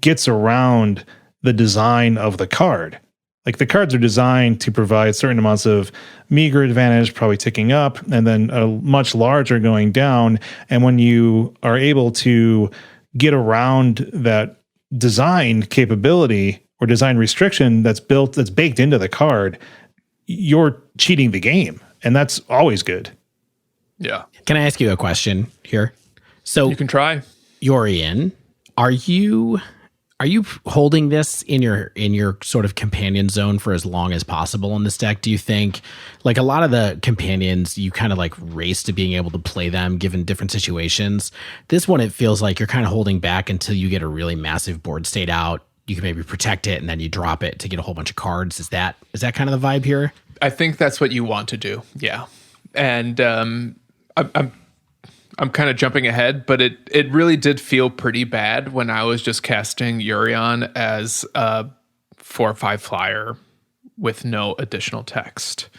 gets around the design of the card. Like the cards are designed to provide certain amounts of meager advantage, probably ticking up, and then a much larger going down. And when you are able to get around that design capability or design restriction that's baked into the card, you're cheating the game. And that's always good. Yeah. Can I ask you a question here? So You can try. Yorion, are you holding this in your sort of companion zone for as long as possible in this deck? Do you think, like a lot of the companions, you kind of like race to being able to play them given different situations? This one, it feels like you're kind of holding back until you get a really massive board state out. You can maybe protect it and then you drop it to get a whole bunch of cards. Is that kind of the vibe here? I think that's what you want to do. Yeah. And I'm kind of jumping ahead, but it really did feel pretty bad when I was just casting Yorion as a 4/5 flyer with no additional text.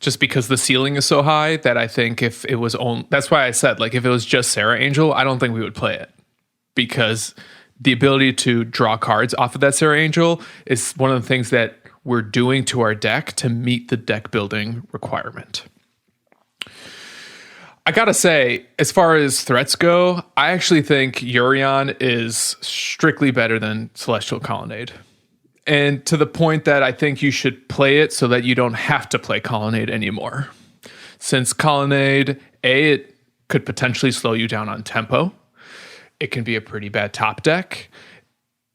Just because the ceiling is so high that I think if it was that's why I said, like, if it was just Sarah Angel, I don't think we would play it. Because the ability to draw cards off of that Sarah Angel is one of the things that we're doing to our deck to meet the deck building requirement. I gotta say, as far as threats go, I actually think Yorion is strictly better than Celestial Colonnade. And to the point that I think you should play it so that you don't have to play Colonnade anymore. Since Colonnade, it could potentially slow you down on tempo. It can be a pretty bad top deck.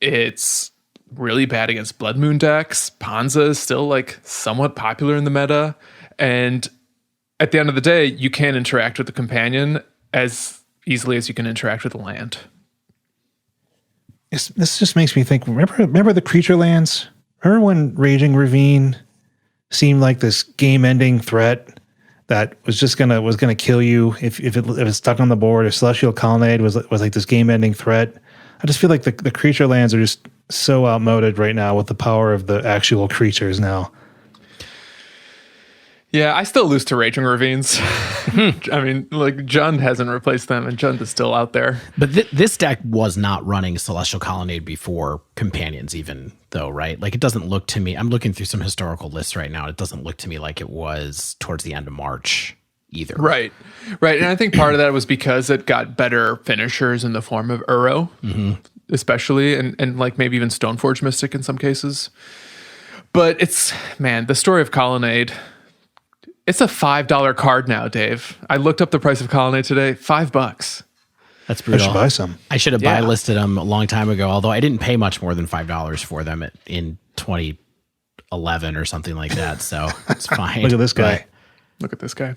It's really bad against Blood Moon decks. Panza is still like somewhat popular in the meta. And at the end of the day, you can't interact with the companion as easily as you can interact with the land. This just makes me think, remember the creature lands? Remember when Raging Ravine seemed like this game-ending threat that was just gonna kill you if it's stuck on the board? Or Celestial Colonnade was like this game-ending threat. I just feel like the creature lands are just so outmoded right now with the power of the actual creatures now. Yeah, I still lose to Raging Ravines. I mean, like, Jund hasn't replaced them, and Jund is still out there. But this deck was not running Celestial Colonnade before Companions even, though, right? Like, it doesn't look to me... I'm looking through some historical lists right now. It doesn't look to me like it was towards the end of March either. Right. And I think part of that was because it got better finishers in the form of Uro, especially, and like maybe even Stoneforge Mystic in some cases. But it's... Man, the story of Colonnade... It's a $5 card now, Dave. I looked up the price of Colonnade today. $5. That's brutal. I should buy some. I should have buy listed them a long time ago, although I didn't pay much more than $5 for them in 2011 or something like that. So it's fine. Look at this guy. Look at this guy.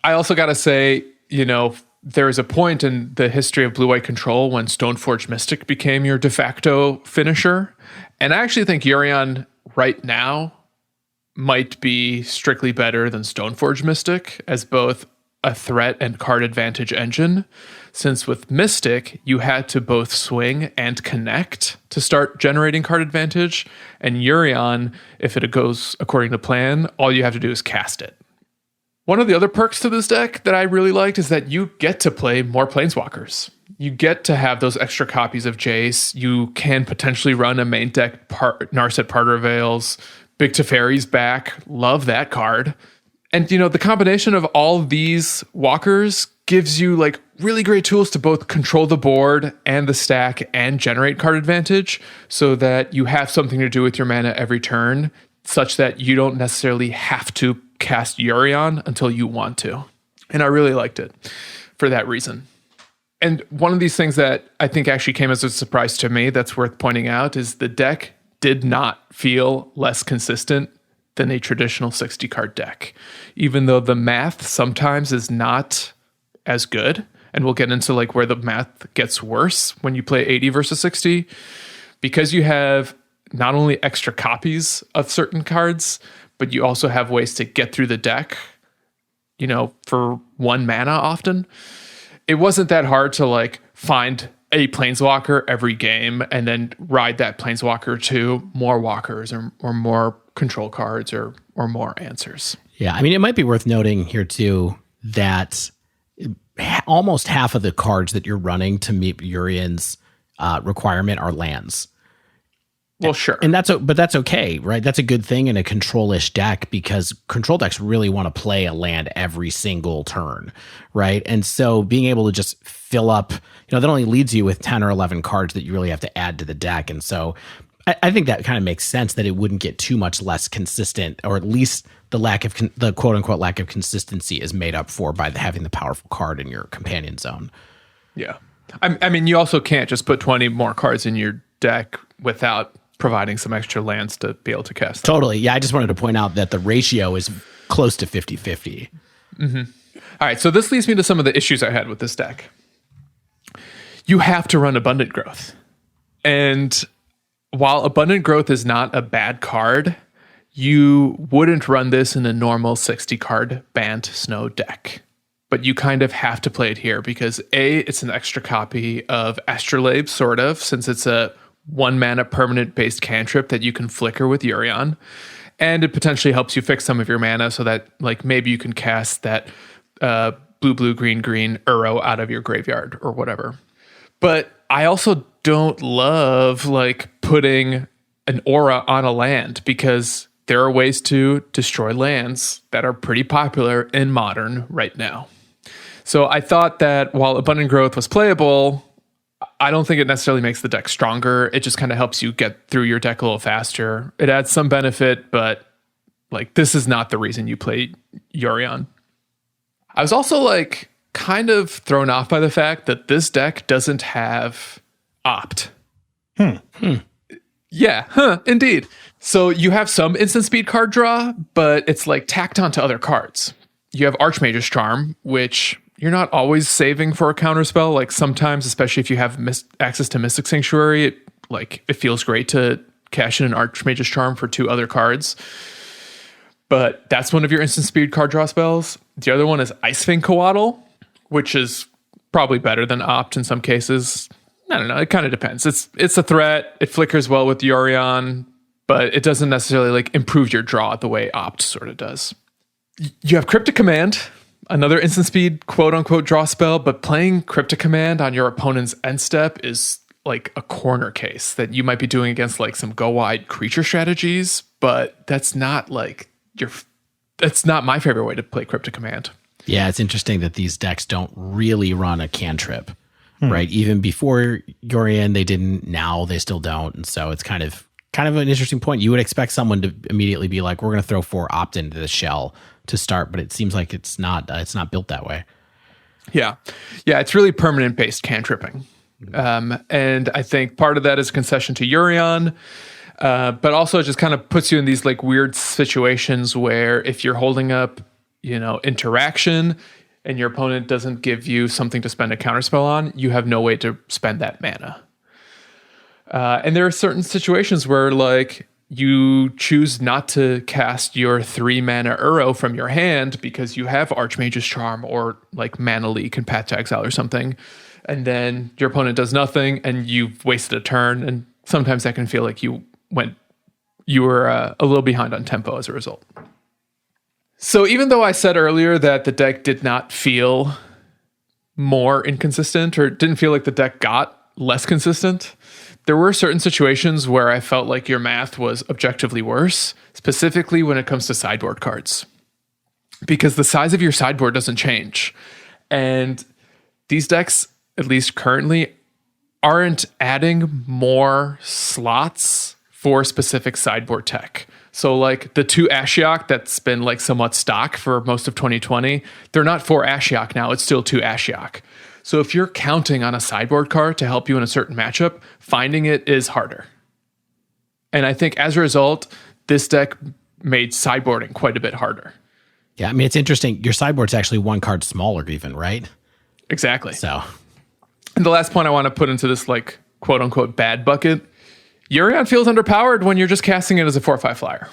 I also got to say, there is a point in the history of Blue-White Control when Stoneforge Mystic became your de facto finisher. And I actually think Yorion right now might be strictly better than Stoneforge Mystic as both a threat and card advantage engine, since with Mystic, you had to both swing and connect to start generating card advantage, and Yorion, if it goes according to plan, all you have to do is cast it. One of the other perks to this deck that I really liked is that you get to play more Planeswalkers. You get to have those extra copies of Jace. You can potentially run a main deck Narset Parter Veils. Big Teferi's back. Love that card. And, the combination of all these walkers gives you like really great tools to both control the board and the stack and generate card advantage so that you have something to do with your mana every turn, such that you don't necessarily have to cast Yorion until you want to. And I really liked it for that reason. And one of these things that I think actually came as a surprise to me that's worth pointing out is the deck did not feel less consistent than a traditional 60 card deck, even though the math sometimes is not as good. And we'll get into like where the math gets worse when you play 80 versus 60, because you have not only extra copies of certain cards, but you also have ways to get through the deck, for 1 mana often. It wasn't that hard to like find a Planeswalker every game and then ride that Planeswalker to more walkers or more control cards or more answers. Yeah, I mean, it might be worth noting here too that almost half of the cards that you're running to meet Yorion's requirement are lands. Well, sure. And that's okay, right? That's a good thing in a control-ish deck because control decks really want to play a land every single turn, right? And so being able to just fill up, that only leaves you with 10 or 11 cards that you really have to add to the deck. And so I think that kind of makes sense that it wouldn't get too much less consistent, or at least the quote-unquote lack of consistency is made up for by having the powerful card in your companion zone. Yeah. I mean, you also can't just put 20 more cards in your deck without providing some extra lands to be able to cast them. Totally. Yeah, I just wanted to point out that the ratio is close to 50-50. Mm-hmm. All right, so this leads me to some of the issues I had with this deck. You have to run Abundant Growth. And while Abundant Growth is not a bad card, you wouldn't run this in a normal 60-card Bant Snow deck. But you kind of have to play it here because A, it's an extra copy of Astrolabe, sort of, since it's a 1 mana permanent based cantrip that you can flicker with Yorion. And it potentially helps you fix some of your mana so that like maybe you can cast that blue, green Uro out of your graveyard or whatever. But I also don't love like putting an aura on a land because there are ways to destroy lands that are pretty popular in Modern right now. So I thought that while Abundant Growth was playable, I don't think it necessarily makes the deck stronger. It just kind of helps you get through your deck a little faster. It adds some benefit, but like this is not the reason you play Yorion. I was also like kind of thrown off by the fact that this deck doesn't have Opt. Yeah, indeed. So you have some instant speed card draw, but it's like tacked onto other cards. You have Archmage's Charm, which you're not always saving for a counterspell. Like sometimes, especially if you have access to Mystic Sanctuary, it feels great to cash in an Archmage's Charm for 2 other cards. But that's one of your instant speed card draw spells. The other one is Icefang Coatl, which is probably better than Opt in some cases. I don't know. It kind of depends. It's a threat. It flickers well with Yorion, but it doesn't necessarily like improve your draw the way Opt sort of does. You have Cryptic Command, another instant speed quote unquote draw spell, but playing Cryptic Command on your opponent's end step is like a corner case that you might be doing against like some go wide creature strategies, but that's not like that's not my favorite way to play Cryptic Command. Yeah, it's interesting that these decks don't really run a cantrip, right? Even before Yorion, they didn't. Now they still don't, and so it's kind of an interesting point. You would expect someone to immediately be like, "We're going to throw 4 Opt into the shell to start," but it seems like it's not built that way. Yeah, it's really permanent based cantripping, and I think part of that is concession to Yorion. But also it just kind of puts you in these like weird situations where if you're holding up, interaction and your opponent doesn't give you something to spend a counterspell on, you have no way to spend that mana. And there are certain situations where like you choose not to cast your 3 mana Uro from your hand because you have Archmage's Charm or like Mana Leak and Path to Exile or something. And then your opponent does nothing and you've wasted a turn. And sometimes that can feel like you were a little behind on tempo as a result. So even though I said earlier that the deck did not feel more inconsistent or didn't feel like the deck got less consistent, there were certain situations where I felt like your math was objectively worse, specifically when it comes to sideboard cards. Because the size of your sideboard doesn't change. And these decks, at least currently, aren't adding more slots for specific sideboard tech. So like the 2 Ashiok that's been like somewhat stock for most of 2020, they're not 4 Ashiok now, it's still 2 Ashiok. So if you're counting on a sideboard card to help you in a certain matchup, finding it is harder. And I think as a result, this deck made sideboarding quite a bit harder. Yeah, I mean, it's interesting. Your sideboard's actually 1 card smaller even, right? Exactly. So, and the last point I want to put into this like quote unquote bad bucket, Yorion feels underpowered when you're just casting it as a 4/5 flyer.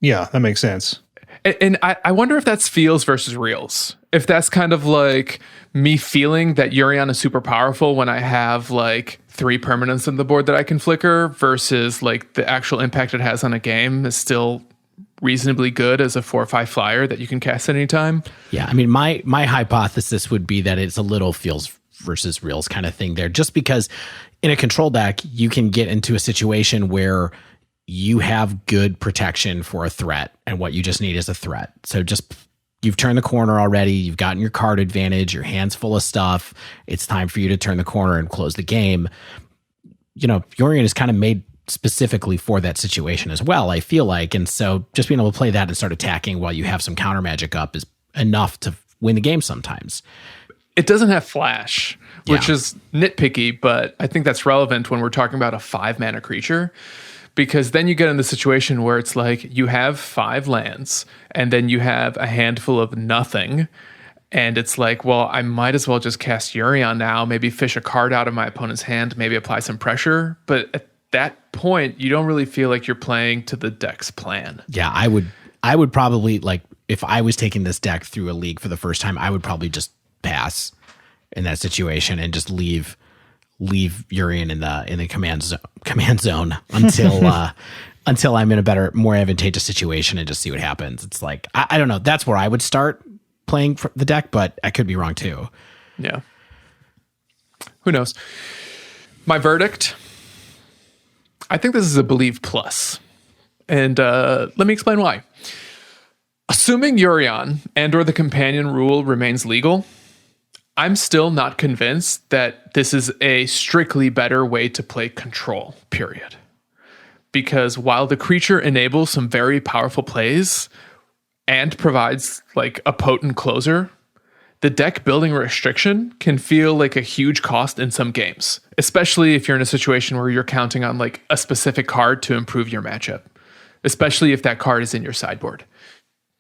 Yeah, that makes sense. And I wonder if that's feels versus reals. If that's kind of like me feeling that Yorion is super powerful when I have like 3 permanents on the board that I can flicker versus like the actual impact it has on a game is still reasonably good as a 4/5 flyer that you can cast at any time. Yeah, I mean, my hypothesis would be that it's a little feels versus reals kind of thing there, just because in a control deck, you can get into a situation where you have good protection for a threat, and what you just need is a threat. So just you've turned the corner already. You've gotten your card advantage. Your hand's full of stuff. It's time for you to turn the corner and close the game. Yorion is kind of made specifically for that situation as well, I feel like. And so just being able to play that and start attacking while you have some counter magic up is enough to win the game sometimes. It doesn't have flash, which is nitpicky, but I think that's relevant when we're talking about a 5 mana creature, because then you get in the situation where it's like you have 5 lands and then you have a handful of nothing. And it's like, well, I might as well just cast Yorion now, maybe fish a card out of my opponent's hand, maybe apply some pressure. But at that point, you don't really feel like you're playing to the deck's plan. Yeah, I would probably, like, if I was taking this deck through a league for the first time, I would probably just pass in that situation and just leave Yorion in the command zone until I'm in a better, more advantageous situation and just see what happens. It's like, I don't know. That's where I would start playing for the deck, but I could be wrong too. Yeah. Who knows? My verdict, I think this is a believe plus. And let me explain why. Assuming Yorion and or the companion rule remains legal, I'm still not convinced that this is a strictly better way to play control, period. Because while the creature enables some very powerful plays and provides like a potent closer, the deck building restriction can feel like a huge cost in some games, especially if you're in a situation where you're counting on like a specific card to improve your matchup, especially if that card is in your sideboard.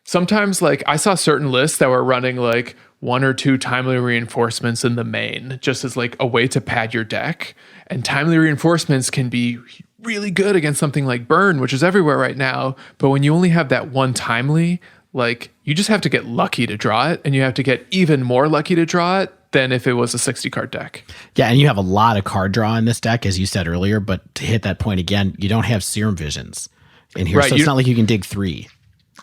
Sometimes, like, I saw certain lists that were running like 1 or 2 timely reinforcements in the main, just as like a way to pad your deck. And timely reinforcements can be really good against something like Burn, which is everywhere right now. But when you only have that one timely, like you just have to get lucky to draw it, and you have to get even more lucky to draw it than if it was a 60 card deck. Yeah, and you have a lot of card draw in this deck, as you said earlier, but to hit that point again, you don't have Serum Visions in here, so it's not like you can dig 3.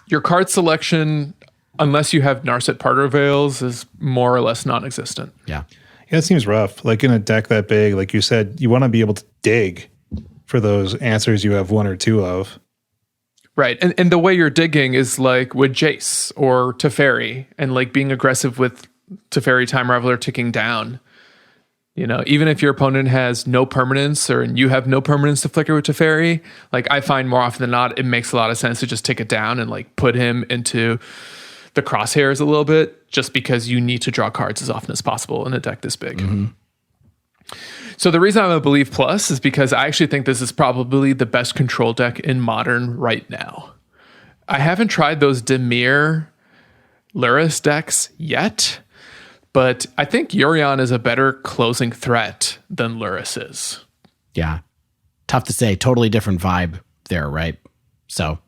Your card selection, unless you have Narset Parter Veils, is more or less non-existent. Yeah. Yeah, it seems rough. Like in a deck that big, like you said, you want to be able to dig for those answers you have 1 or 2 of. Right. And the way you're digging is like with Jace or Teferi, and like being aggressive with Teferi Time Raveler ticking down. You know, even if your opponent has no permanence or you have no permanence to flicker with Teferi, like I find more often than not, it makes a lot of sense to just tick it down and like put him into the crosshairs a little bit, just because you need to draw cards as often as possible in a deck this big. Mm-hmm. So the reason I'm a Believe Plus is because I actually think this is probably the best control deck in Modern right now. I haven't tried those Dimir Lurrus decks yet, but I think Yorion is a better closing threat than Lurrus is. Yeah. Tough to say. Totally different vibe there, right? So.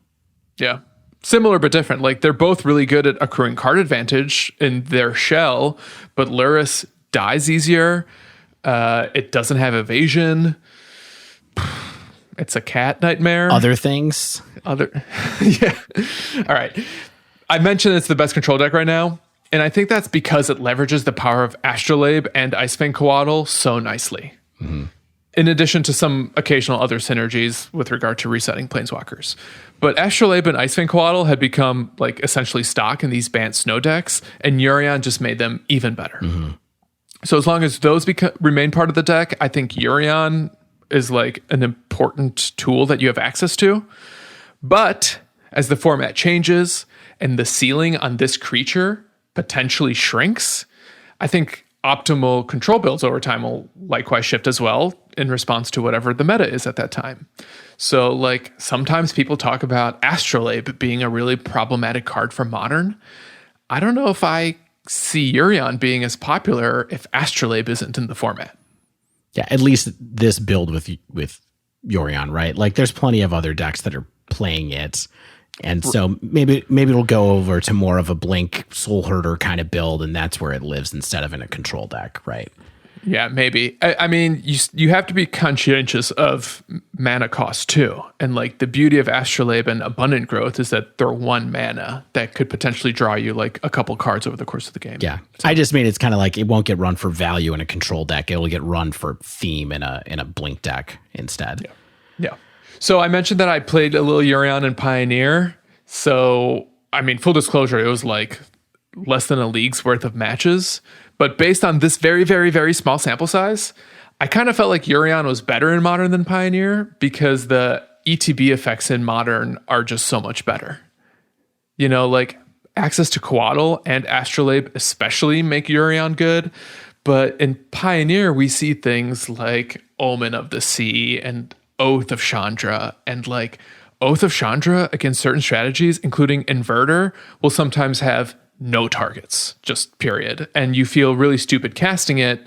Yeah. Similar but different. Like they're both really good at accruing card advantage in their shell, but Lurrus dies easier. It doesn't have evasion. It's a cat nightmare. Other things. Yeah. All right. I mentioned it's the best control deck right now, and I think that's because it leverages the power of Astrolabe and Icefang Coatl so nicely. Mm-hmm. In addition to some occasional other synergies with regard to resetting planeswalkers. But Astrolabe and Icefang Coatl had become like essentially stock in these Bant snow decks, and Yorion just made them even better. Mm-hmm. So as long as those remain part of the deck, I think Yorion is like an important tool that you have access to. But as the format changes and the ceiling on this creature potentially shrinks, I think optimal control builds over time will likewise shift as well in response to whatever the meta is at that time. So like sometimes people talk about Astrolabe being a really problematic card for Modern. I don't know if I see Yorion being as popular if Astrolabe isn't in the format. Yeah, at least this build with Yorion, right? Like there's plenty of other decks that are playing it. And so maybe it'll go over to more of a Blink Soul Herder kind of build, and that's where it lives instead of in a control deck, right? Yeah, maybe. I mean, you have to be conscientious of mana cost too. And like the beauty of Astrolabe and Abundant Growth is that they're 1 mana that could potentially draw you like a couple cards over the course of the game. Yeah. So, I just mean it's kind of like it won't get run for value in a control deck. It'll get run for theme in a Blink deck instead. Yeah. Yeah. So I mentioned that I played a little Yorion and Pioneer. So, I mean, full disclosure, it was like less than a league's worth of matches. But based on this very, very, very small sample size, I kind of felt like Yorion was better in Modern than Pioneer because the ETB effects in Modern are just so much better. You know, like access to Coatl and Astrolabe especially make Yorion good. But in Pioneer, we see things like Omen of the Sea and Oath of Chandra, and like Oath of Chandra against certain strategies, including Inverter, will sometimes have no targets, just period. And you feel really stupid casting it.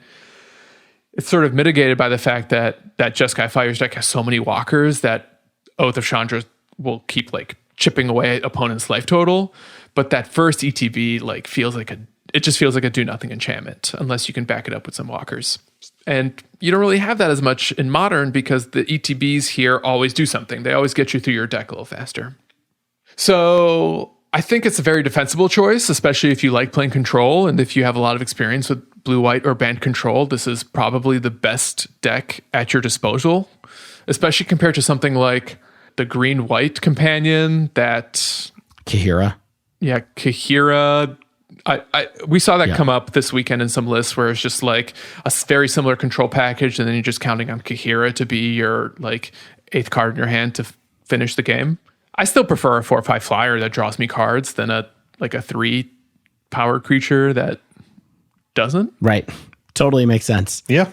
It's sort of mitigated by the fact that Jeskai Fire's deck has so many walkers that Oath of Chandra will keep like chipping away at opponent's life total. But that first ETB like it just feels like a do nothing enchantment unless you can back it up with some walkers. And you don't really have that as much in Modern because the ETBs here always do something. They always get you through your deck a little faster. So I think it's a very defensible choice, especially if you like playing control and if you have a lot of experience with blue-white or Bant control. This is probably the best deck at your disposal, especially compared to something like the green-white companion that... Kahira. Yeah, Kahira. We saw that come up this weekend in some lists where it's just like a very similar control package, and then you're just counting on Kahira to be your like 8th card in your hand to finish the game. I still prefer a 4/5 flyer that draws me cards than a 3 power creature that doesn't. Right. Totally makes sense. Yeah.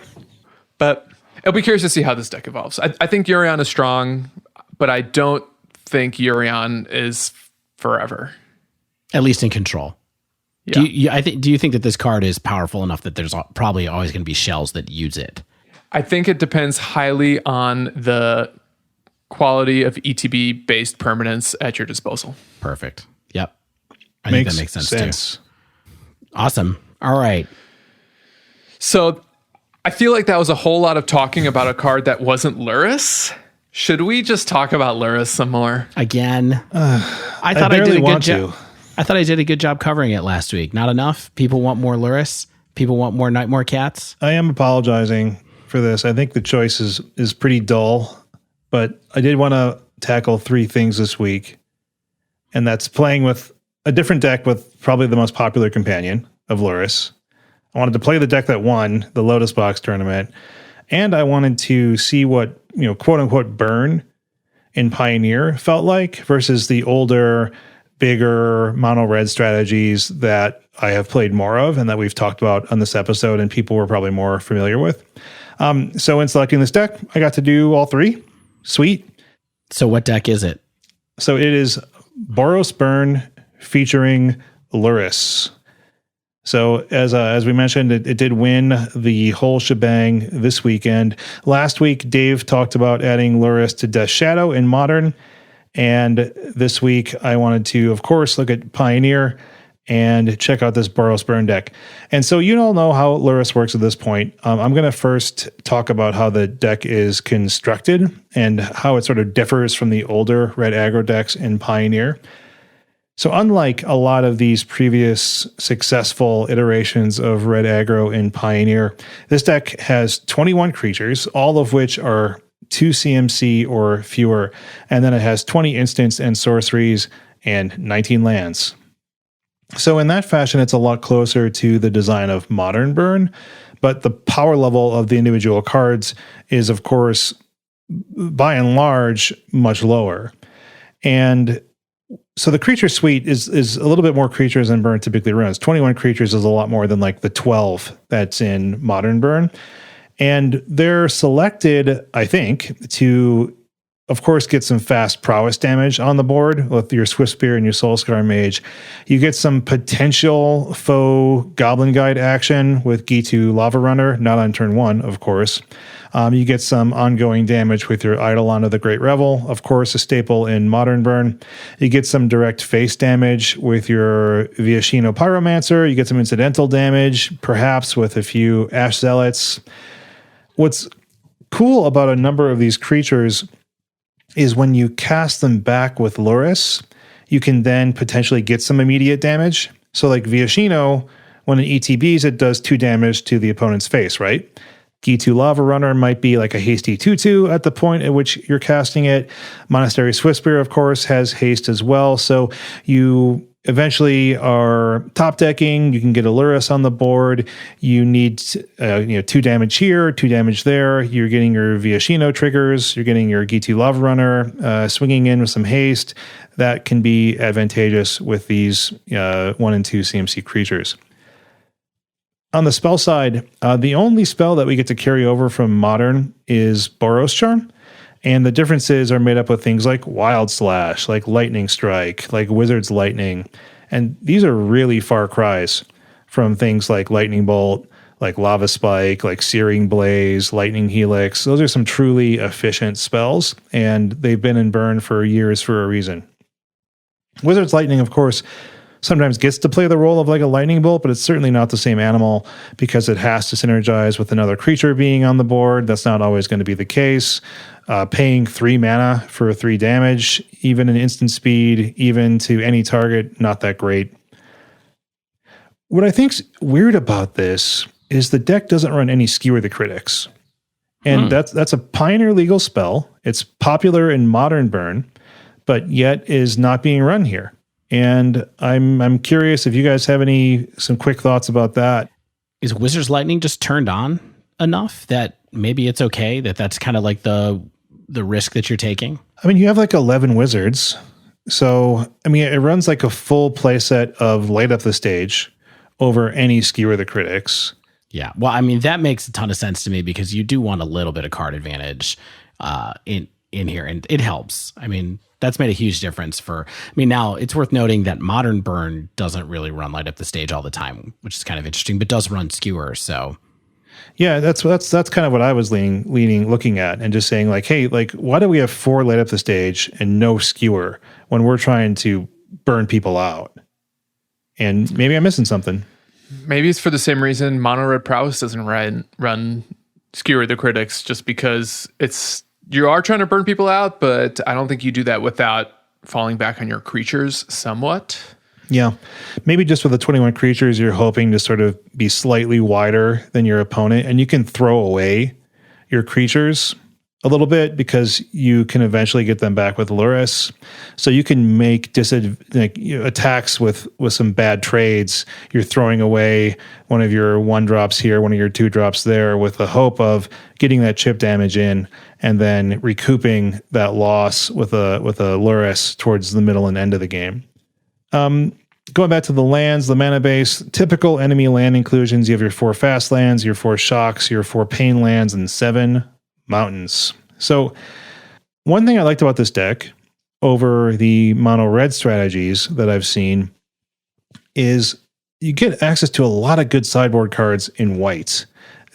But I'll be curious to see how this deck evolves. I think Yorion is strong, but I don't think Yorion is forever. At least in control. Yeah. Do you think that this card is powerful enough that there's probably always going to be shells that use it? I think it depends highly on the quality of ETB based permanents at your disposal. Perfect. Yep. I think that makes sense too. Awesome. All right. So I feel like that was a whole lot of talking about a card that wasn't Lurrus. Should we just talk about Lurrus some more? Again, I thought I did a good job. I thought I did a good job covering it last week. Not enough? People want more Lurrus? People want more Nightmare Cats? I am apologizing for this. I think the choice is pretty dull, but I did want to tackle 3 things this week, and that's playing with a different deck with probably the most popular companion of Lurrus. I wanted to play the deck that won the Lotus Box tournament, and I wanted to see what, quote unquote, burn in Pioneer felt like versus the older, bigger mono red strategies that I have played more of and that we've talked about on this episode and people were probably more familiar with. So in selecting this deck, I got to do all 3. Sweet. So what deck is it? So it is Boros Burn featuring Lurrus. So as we mentioned, it did win the whole shebang this weekend. Last week, Dave talked about adding Lurrus to Death Shadow in Modern. And this week, I wanted to, of course, look at Pioneer and check out this Boros Burn deck. And so you all know how Lurrus works at this point. I'm going to first talk about how the deck is constructed and how it sort of differs from the older red aggro decks in Pioneer. So unlike a lot of these previous successful iterations of red aggro in Pioneer, this deck has 21 creatures, all of which are 2 CMC or fewer, and then it has 20 instants and sorceries and 19 lands. So in that fashion, it's a lot closer to the design of Modern Burn, but the power level of the individual cards is, of course, by and large, much lower. And so the creature suite is a little bit more creatures than Burn typically runs. 21 creatures is a lot more than like the 12 that's in Modern Burn. And they're selected, I think, to, of course, get some fast prowess damage on the board with your Swift Spear and your Soulscar Mage. You get some potential faux Goblin Guide action with Gitu Lava Runner, not on turn 1, of course. You get some ongoing damage with your Eidolon of the Great Revel, of course, a staple in Modern Burn. You get some direct face damage with your Viashino Pyromancer. You get some incidental damage, perhaps with a few Ash Zealots. What's cool about a number of these creatures is when you cast them back with Lurrus, you can then potentially get some immediate damage. So like Viashino, when it ETBs, it does 2 damage to the opponent's face, right? Gitu Lava Runner might be like a hasty 2/2 at the point at which you're casting it. Monastery Swift Spear, of course, has haste as well. So you eventually are top decking. You can get a Lurrus on the board. You need 2 damage here, 2 damage there. You're getting your Viashino triggers. You're getting your Gitu Lava Runner swinging in with some haste. That can be advantageous with these 1 and 2 CMC creatures. On the spell side, the only spell that we get to carry over from Modern is Boros Charm. And the differences are made up of things like Wild Slash, like Lightning Strike, like Wizard's Lightning. And these are really far cries from things like Lightning Bolt, like Lava Spike, like Searing Blaze, Lightning Helix. Those are some truly efficient spells, and they've been in Burn for years for a reason. Wizard's Lightning, of course, sometimes gets to play the role of like a lightning bolt, but it's certainly not the same animal because it has to synergize with another creature being on the board. That's not always going to be the case. Paying 3 mana for 3 damage, even in instant speed, even to any target, not that great. What I think's weird about this is the deck doesn't run any Skewer the Critics. And that's a Pioneer legal spell. It's popular in Modern Burn, but yet is not being run here. And I'm curious if you guys have some quick thoughts about that. Is Wizard's Lightning just turned on enough that maybe it's okay, that's kind of like the risk that you're taking? I mean, you have like 11 wizards. So, I mean, it runs like a full playset of Light Up the Stage over any Skewer the Critics. Yeah. Well, I mean, that makes a ton of sense to me because you do want a little bit of card advantage in here, and it helps. I mean, that's made a huge difference now it's worth noting that Modern Burn doesn't really run Light Up the Stage all the time, which is kind of interesting, but does run Skewer. So Yeah, that's kind of what I was looking at, and just saying like, hey, like, why do we have 4 light up the stage and no skewer when we're trying to burn people out? And maybe I'm missing something. Maybe it's for the same reason Mono Red Prowess doesn't run Skewer the Critics, just because you are trying to burn people out, but I don't think you do that without falling back on your creatures somewhat. Yeah. Maybe just with the 21 creatures, you're hoping to sort of be slightly wider than your opponent, and you can throw away your creatures a little bit because you can eventually get them back with Lurrus. So you can make attacks with some bad trades. You're throwing away one of your 1-drops here, one of your 2-drops there, with the hope of getting that chip damage in and then recouping that loss with a Lurrus towards the middle and end of the game. Going back to the lands, the mana base, typical enemy land inclusions. You have your 4 fast lands, your 4 shocks, your 4 pain lands, and 7 mountains. So one thing I liked about this deck over the mono red strategies that I've seen is you get access to a lot of good sideboard cards in white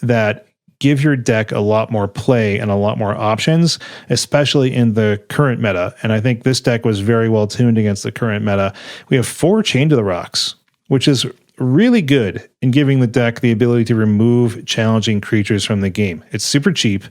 that give your deck a lot more play and a lot more options, especially in the current meta. And I think this deck was very well tuned against the current meta. We have 4 Chain to the Rocks, which is really good in giving the deck the ability to remove challenging creatures from the game. It's super cheap.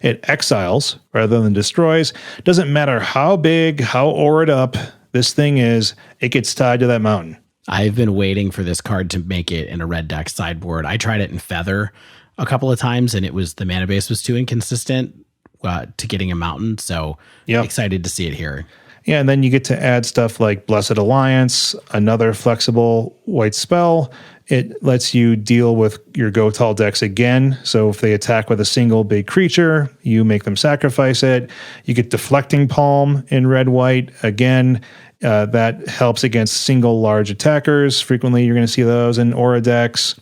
It exiles rather than destroys. Doesn't matter how big, how aurored up this thing is, it gets tied to that mountain. I've been waiting for this card to make it in a red deck sideboard. I tried it in Feather a couple of times, and the mana base was too inconsistent to getting a mountain. So excited to see it here. Yeah, and then you get to add stuff like Blessed Alliance, another flexible white spell. It lets you deal with your Go Tall decks again. So if they attack with a single big creature, you make them sacrifice it. You get Deflecting Palm in red-white. Again, that helps against single large attackers. Frequently, you're going to see those in Aura decks.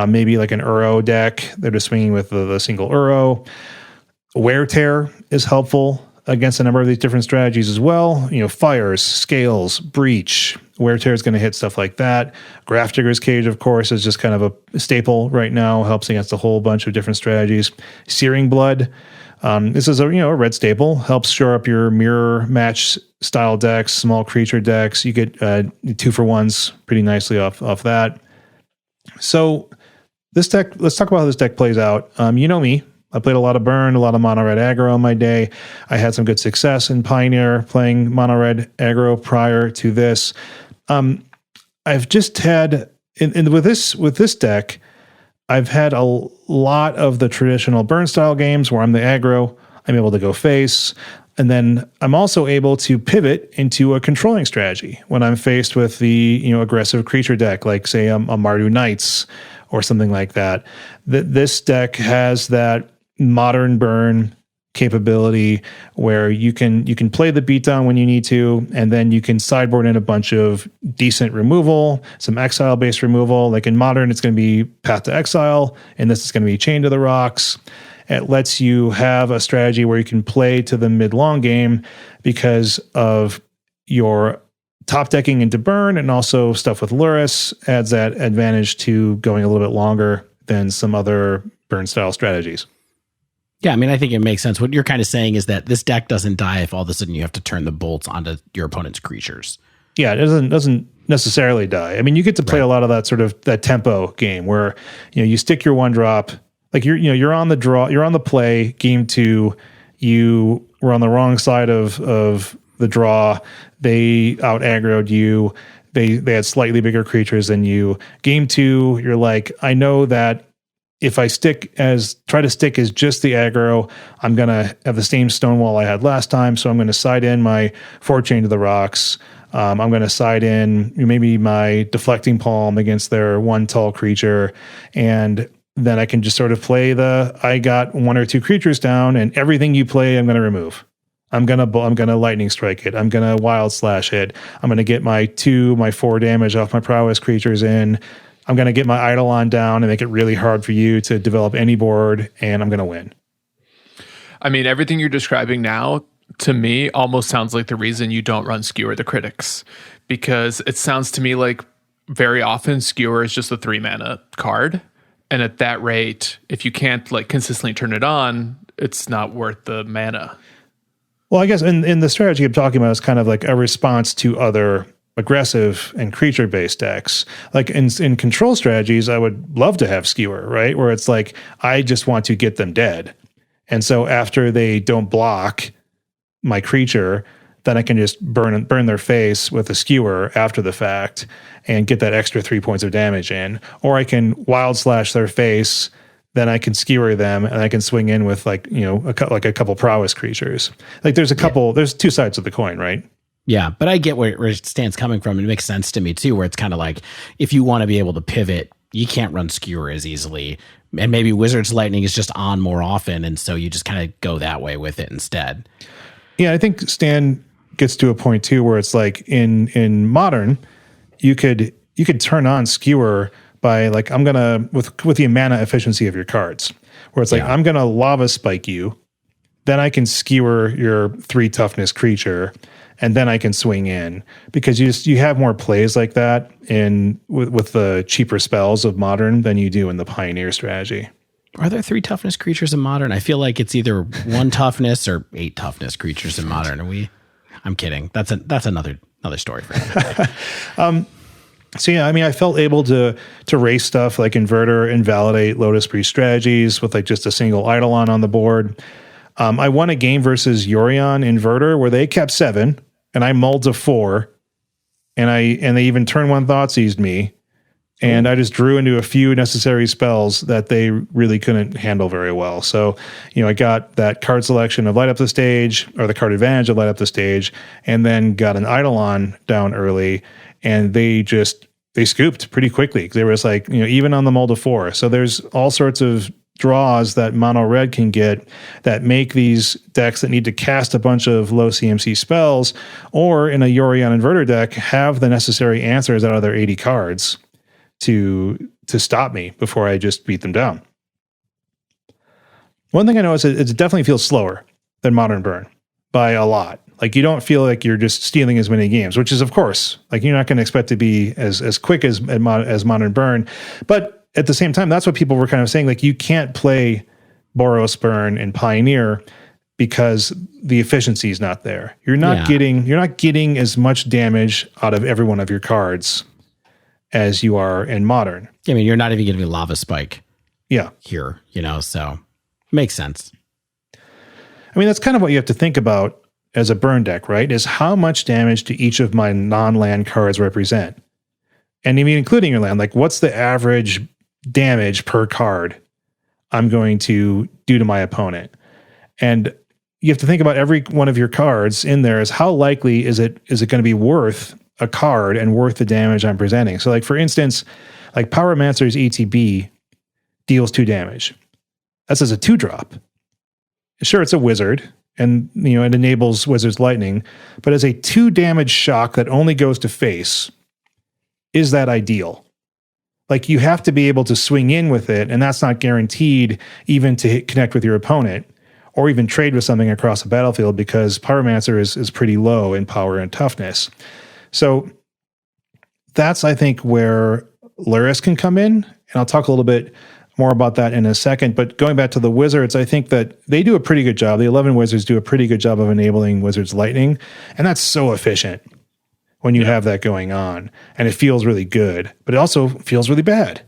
Maybe like an Uro deck. They're just swinging with the single Uro. Wear Tear is helpful against a number of these different strategies as well. Fires, Scales, Breach. Wear Tear is going to hit stuff like that. Grafdigger's Cage, of course, is just kind of a staple right now. Helps against a whole bunch of different strategies. Searing Blood. This is a red staple. Helps shore up your mirror match style decks, small creature decks. You get 2-for-1s pretty nicely off that. So this deck, let's talk about how this deck plays out. You know me. I played a lot of Burn, a lot of mono red aggro in my day. I had some good success in Pioneer playing mono red aggro prior to this. I've just had with this deck, I've had a lot of the traditional Burn style games where I'm the aggro. I'm able to go face, and then I'm also able to pivot into a controlling strategy when I'm faced with the aggressive creature deck, like say a Mardu Knights or something like that. This deck has that modern Burn capability where you can play the beatdown when you need to, and then you can sideboard in a bunch of decent removal, some exile based removal. Like in modern, it's going to be Path to Exile, and this is going to be Chain to the Rocks. It lets you have a strategy where you can play to the mid-long game because of your top decking into Burn, and also stuff with Lurrus adds that advantage to going a little bit longer than some other Burn style strategies. Yeah, I mean, I think it makes sense. What you're kind of saying is that this deck doesn't die if all of a sudden you have to turn the bolts onto your opponent's creatures. Yeah, it doesn't necessarily die. I mean, you get to play a lot of that sort of that tempo game where you stick your 1-drop, like you're on the draw, you're on the play. Game 2, you were on the wrong side of the draw. They out aggroed you. They had slightly bigger creatures than you. Game 2, you're like, I know that if I try to stick as just the aggro, I'm going to have the same Stonewall I had last time. So I'm going to side in my 4 Chain to the Rocks. I'm going to side in maybe my Deflecting Palm against their 1 tall creature. And then I can just sort of play I got 1 or 2 creatures down, and everything you play, I'm going to remove. I'm going to Lightning Strike it. I'm going to Wild Slash it. I'm going to get my 4 damage off my prowess creatures in. I'm going to get my Eidolon down and make it really hard for you to develop any board, and I'm going to win. I mean, everything you're describing now, to me, almost sounds like the reason you don't run Skewer the Critics, because it sounds to me like very often Skewer is just a 3-mana card, And at that rate, if you can't like consistently turn it on, it's not worth the mana. Well, I guess in the strategy I'm talking about is kind of like a response to other aggressive and creature-based decks. Like in control strategies, I would love to have Skewer, right? Where it's like, I just want to get them dead. And so after they don't block my creature, then I can just burn their face with a Skewer after the fact and get that extra 3 points of damage in. Or I can wild slash their face, then I can Skewer them and I can swing in with like, you know, a couple prowess creatures. Like there's there's two sides of the coin, right? Yeah, but I get where Stan's coming from. It makes sense to me too, where it's kind of like, if you want to be able to pivot, you can't run Skewer as easily. And maybe Wizard's Lightning is just on more often, and so you just kind of go that way with it instead. Yeah, I think Stan gets to a point too where it's like in Modern, you could turn on Skewer by like, I'm gonna with the mana efficiency of your cards, where it's like, I'm gonna Lava Spike you, then I can Skewer your 3 toughness creature, and then I can swing in, because you have more plays like that with the cheaper spells of Modern than you do in the Pioneer strategy. Are there 3 toughness creatures in Modern? I feel like it's either 1 toughness or 8 toughness creatures in Modern. I'm kidding. That's another story for another day. So yeah, I mean, I felt able to race stuff like Inverter, Invalidate, Lotus Priest strategies with like just a single Eidolon on the board. I won a game versus Yorion Inverter where they kept 7 and I mulled to 4, and they even turn 1 Thoughtseized me, and I just drew into a few necessary spells that they really couldn't handle very well. So, you know, I got that card selection of Light Up the Stage, or the card advantage of Light Up the Stage, and then got an Eidolon down early, and they scooped pretty quickly. They were just like, you know, even on the mull to 4. So there's all sorts of draws that mono red can get that make these decks that need to cast a bunch of low CMC spells, or in a Yorion Inverter deck, have the necessary answers out of their 80 cards to stop me before I just beat them down. One thing I know is it definitely feels slower than Modern Burn by a lot. Like, you don't feel like you're just stealing as many games, which is, of course, like, you're not going to expect to be as quick as Modern Burn. But at the same time, that's what people were kind of saying. Like, you can't play Boros Burn and Pioneer because the efficiency is not there. You're not getting as much damage out of every one of your cards as you are in Modern. I mean, you're not even getting a Lava Spike. Yeah. Here, you know, so makes sense. I mean, that's kind of what you have to think about as a burn deck, right? Is how much damage do each of my non-land cards represent? And I mean, including your land, like, what's the average damage per card I'm going to do to my opponent? And you have to think about every one of your cards in there is how likely is it going to be worth a card and worth the damage I'm presenting. So, like, for instance, like Pyromancer's ETB deals 2 damage. That's as a 2-drop. Sure, it's a wizard, and you know, it enables Wizard's Lightning, but as a 2 damage shock that only goes to face, is that ideal? Like, you have to be able to swing in with it, and that's not guaranteed even to connect with your opponent or even trade with something across the battlefield, because Pyromancer is pretty low in power and toughness. So that's, I think, where Lurrus can come in, and I'll talk a little bit more about that in a second. But going back to the Wizards, I think that they do a pretty good job. The 11 Wizards do a pretty good job of enabling Wizards Lightning, and that's so efficient when you have that going on, and it feels really good, but it also feels really bad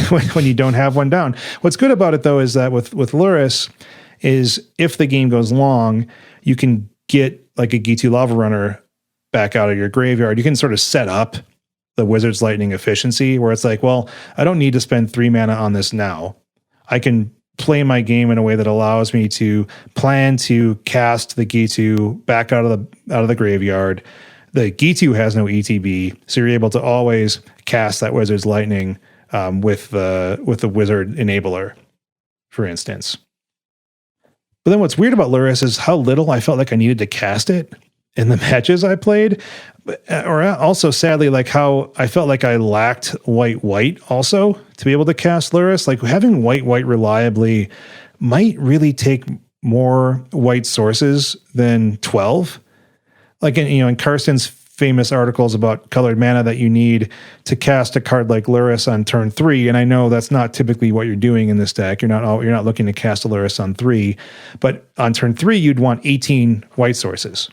when you don't have one down. What's good about it, though, is that with Lurrus, is if the game goes long, you can get like a Gitu Lava Runner back out of your graveyard. You can sort of set up the Wizard's Lightning efficiency where it's like, well, I don't need to spend 3 mana on this now. I can play my game in a way that allows me to plan to cast the Gitu back out of the graveyard. The Gitu has no ETB, so you're able to always cast that Wizard's Lightning with the Wizard Enabler, for instance. But then what's weird about Lurrus is how little I felt like I needed to cast it in the matches I played, or also sadly, like how I felt like I lacked white also to be able to cast Lurrus. Like, having white reliably might really take more white sources than 12. Like, in Karsten's famous articles about colored mana that you need to cast a card like Lurrus on turn 3. And I know that's not typically what you're doing in this deck. You're not looking to cast a Lurrus on 3, but on turn 3 you'd want 18 white sources,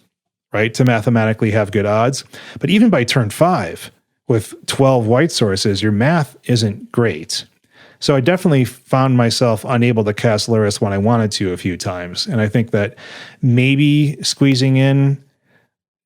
right, to mathematically have good odds. But even by turn 5 with 12 white sources, your math isn't great. So I definitely found myself unable to cast Lurrus when I wanted to a few times. And I think that maybe squeezing in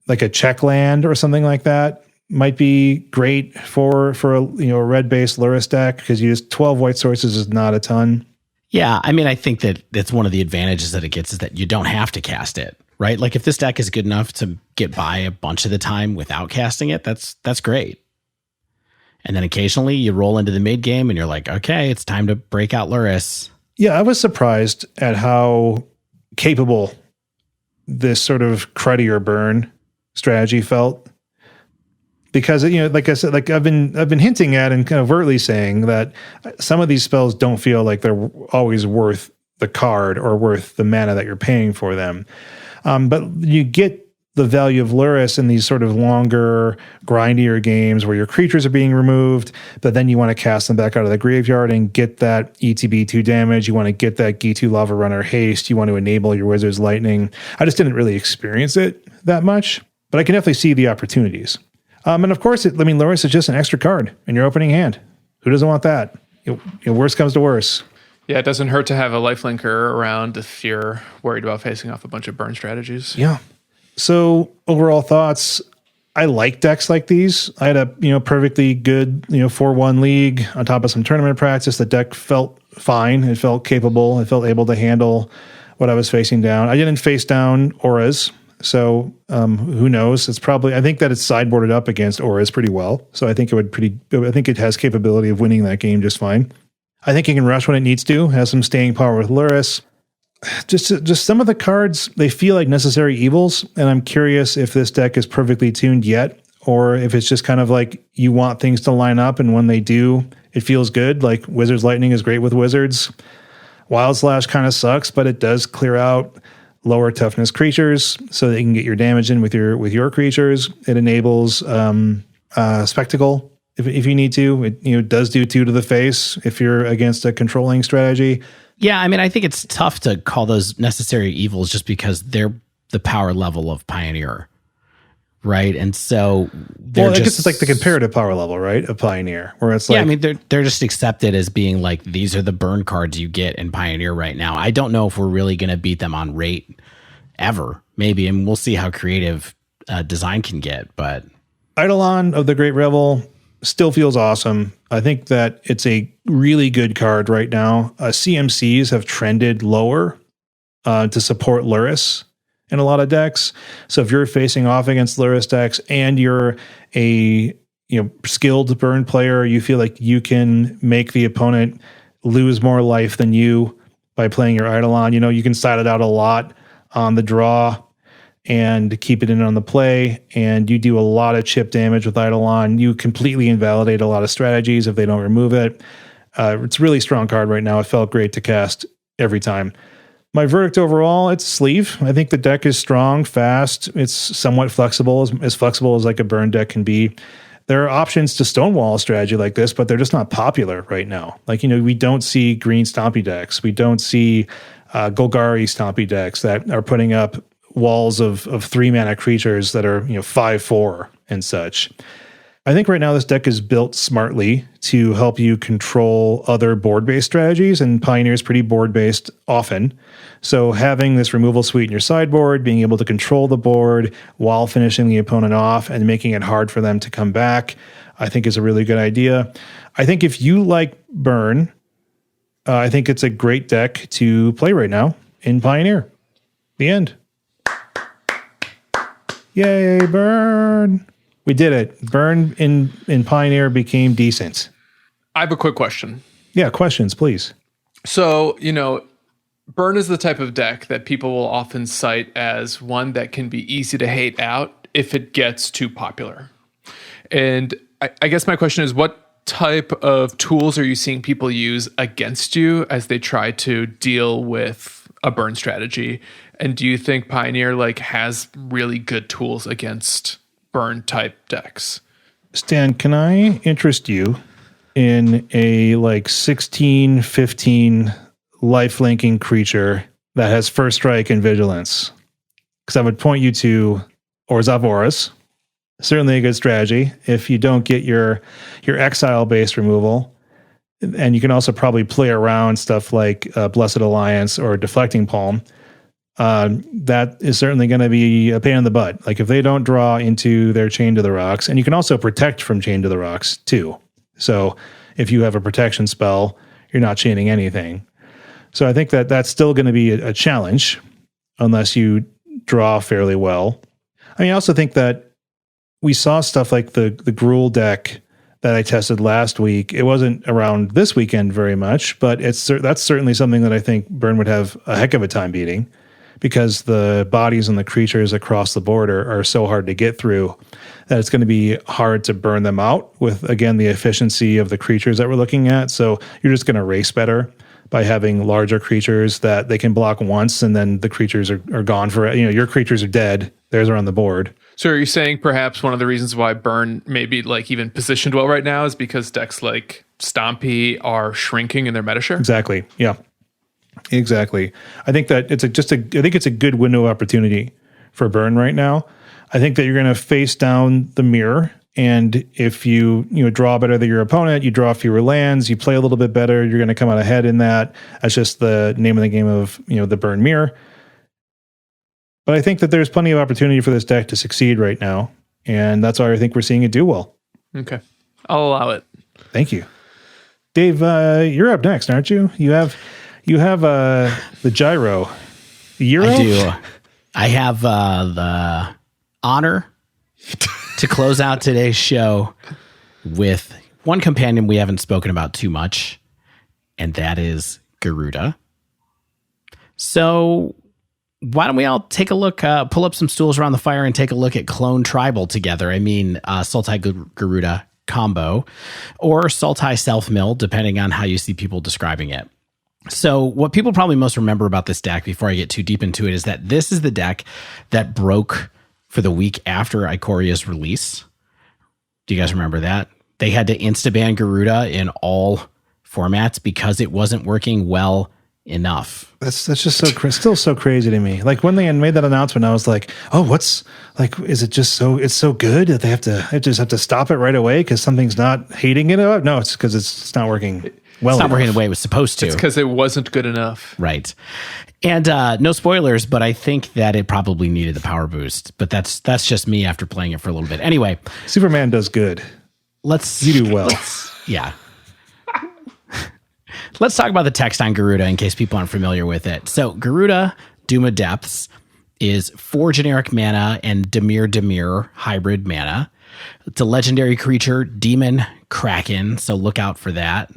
like a check land or something like that might be great for a red-based Lurrus deck, because you just 12 white sources is not a ton. Yeah, I mean, I think that that's one of the advantages that it gets, is that you don't have to cast it, right? Like if this deck is good enough to get by a bunch of the time without casting it, that's great. And then occasionally you roll into the mid game and you're like, okay, it's time to break out Lurrus. Yeah, I was surprised at how capable this sort of cruddy or burn strategy felt, because like I said, like I've been hinting at and kind of overtly saying that some of these spells don't feel like they're always worth the card or worth the mana that you're paying for them. But you get the value of Lurrus in these sort of longer, grindier games where your creatures are being removed, but then you want to cast them back out of the graveyard and get that ETB2 damage. You want to get that G2 Lava Runner haste. You want to enable your Wizard's Lightning. I just didn't really experience it that much, but I can definitely see the opportunities. And of course, Lurrus is just an extra card in your opening hand. Who doesn't want that? Worst comes to worse. Yeah, it doesn't hurt to have a lifelinker around if you're worried about facing off a bunch of burn strategies. Yeah. So overall thoughts, I like decks like these. I had a perfectly good 4-1 league on top of some tournament practice. The deck felt fine. It felt capable. It felt able to handle what I was facing down. I didn't face down auras, so who knows? I think that it's sideboarded up against auras pretty well. So I think it has capability of winning that game just fine. I think it can rush when it needs to. Has some staying power with Lurrus. Just some of the cards, they feel like necessary evils, and I'm curious if this deck is perfectly tuned yet, or if it's just kind of like you want things to line up, and when they do, it feels good. Like Wizard's Lightning is great with Wizards. Wild Slash kind of sucks, but it does clear out lower toughness creatures so that you can get your damage in with your creatures. It enables Spectacle if you need to. It does do 2 to the face if you're against a controlling strategy. Yeah, I mean, I think it's tough to call those necessary evils just because they're the power level of Pioneer, right? And so I guess it's like the comparative power level, right, of Pioneer, where it's like... Yeah, I mean, they're just accepted as being like, these are the burn cards you get in Pioneer right now. I don't know if we're really going to beat them on rate ever, maybe, and we'll see how creative design can get, but... Eidolon of the Great Revel still feels awesome. I think that it's a really good card right now. CMCs have trended lower to support Lurrus in a lot of decks. So if you're facing off against Lurrus decks and you're a skilled burn player, you feel like you can make the opponent lose more life than you by playing your Eidolon. You can side it out a lot on the draw and keep it in on the play, and you do a lot of chip damage with Eidolon. You completely invalidate a lot of strategies if they don't remove it. It's a really strong card right now. It felt great to cast every time. My verdict overall, it's sleeve. I think the deck is strong, fast. It's somewhat flexible, as flexible as like a burn deck can be. There are options to stonewall a strategy like this, but they're just not popular right now. Like, we don't see green stompy decks. We don't see Golgari stompy decks that are putting up walls of 3 mana creatures that are 5/4 and such. I think right now this deck is built smartly to help you control other board-based strategies, and Pioneer is pretty board-based often. So having this removal suite in your sideboard, being able to control the board while finishing the opponent off and making it hard for them to come back, I think is a really good idea. I think if you like burn, I think it's a great deck to play right now in Pioneer. The end. Yay, burn. We did it. Burn in Pioneer became decent. I have a quick question. Yeah, questions, please. So, burn is the type of deck that people will often cite as one that can be easy to hate out if it gets too popular. And I guess my question is, what type of tools are you seeing people use against you as they try to deal with a burn strategy? And do you think Pioneer has really good tools against burn type decks. Stan, can I interest you in a like 16, 15 life-linking creature that has first strike and vigilance? Because I would point you to Boros. Certainly a good strategy if you don't get your exile-based removal. And you can also probably play around stuff like Blessed Alliance or Deflecting Palm. That is certainly going to be a pain in the butt. Like if they don't draw into their Chain to the Rocks, and you can also protect from Chain to the Rocks too. So if you have a protection spell, you're not chaining anything. So I think that that's still going to be a challenge unless you draw fairly well. I mean, I also think that we saw stuff like the Gruul deck that I tested last week. It wasn't around this weekend very much, but that's certainly something that I think Burn would have a heck of a time beating, because the bodies and the creatures across the board are so hard to get through that it's going to be hard to burn them out with, again, the efficiency of the creatures that we're looking at. So you're just going to race better by having larger creatures that they can block once and then the creatures are gone for it. You know, your creatures are dead. Theirs are on the board. So are you saying perhaps one of the reasons why Burn maybe like even positioned well right now is because decks like Stompy are shrinking in their meta share? Exactly. Yeah. Exactly. I think that I think it's a good window of opportunity for Burn right now. I think that you're going to face down the mirror, and if you draw better than your opponent, you draw fewer lands, you play a little bit better, you're going to come out ahead in that. That's just the name of the game of the Burn mirror. But I think that there's plenty of opportunity for this deck to succeed right now, and that's why I think we're seeing it do well. Okay, I'll allow it. Thank you, Dave. You're up next, aren't you? You have the gyro. The Euro? I do. I have the honor to close out today's show with one companion we haven't spoken about too much, and that is Gyruda. So why don't we all take a look, pull up some stools around the fire and take a look at Clone Tribal together. I mean, Sultai Gyruda combo or Sultai Self-Mill, depending on how you see people describing it. So what people probably most remember about this deck before I get too deep into it is that this is the deck that broke for the week after Ikoria's release. Do you guys remember that? They had to insta-ban Gyruda in all formats because it wasn't working well enough. That's just still so crazy to me. Like when they made that announcement, I was like, oh, is it just it's so good that they just have to stop it right away because something's not hating it? No, it's because it's not working well enough. It's not working the way it was supposed to. It's because it wasn't good enough. Right. And no spoilers, but I think that it probably needed the power boost. But that's just me after playing it for a little bit. Anyway. Superman does good. You do well. Yeah. Let's talk about the text on Gyruda in case people aren't familiar with it. So Gyruda, Doom of Depths, is 4 generic mana and Dimir hybrid mana. It's a legendary creature, Demon Kraken, so look out for that.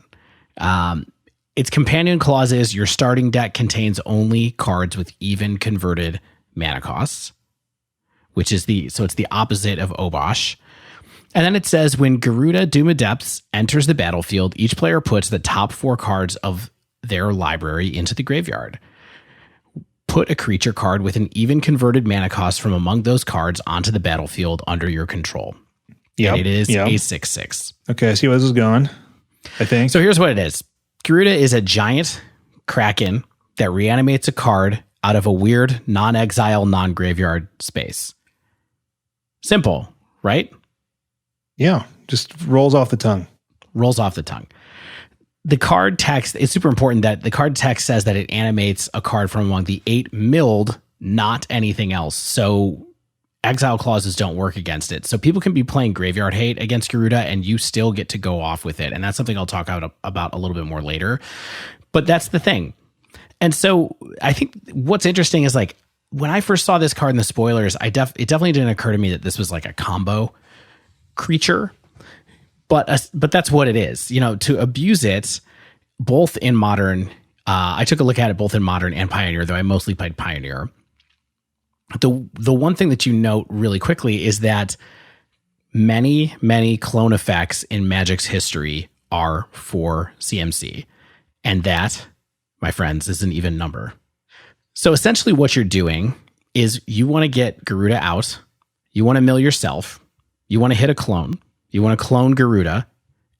Its companion clause is your starting deck contains only cards with even converted mana costs, it's the opposite of Obosh. And then it says, when Gyruda, Doom of Depths enters the battlefield, each player puts the top 4 cards of their library into the graveyard. Put a creature card with an even converted mana cost from among those cards onto the battlefield under your control. Yeah, it is a 6/6. Okay, I see where this is going, I think. So here's what it is. Gyruda is a giant kraken that reanimates a card out of a weird non-exile, non-graveyard space. Simple, right? Yeah, just rolls off the tongue. The card text, it's super important that the card text says that it animates a card from among the 8 milled, not anything else. So exile clauses don't work against it. So people can be playing graveyard hate against Gyruda and you still get to go off with it. And that's something I'll talk about a little bit more later. But that's the thing. And so I think what's interesting is like when I first saw this card in the spoilers, it definitely didn't occur to me that this was like a combo creature, but that's what it is. To abuse it, both in Modern, I took a look at it both in Modern and Pioneer, though I mostly played Pioneer. The one thing that you note really quickly is that many clone effects in Magic's history are for CMC, and that, my friends, is an even number. So essentially what you're doing is you want to get Gyruda out, you want to mill yourself, you want to hit a clone. You want to clone Gyruda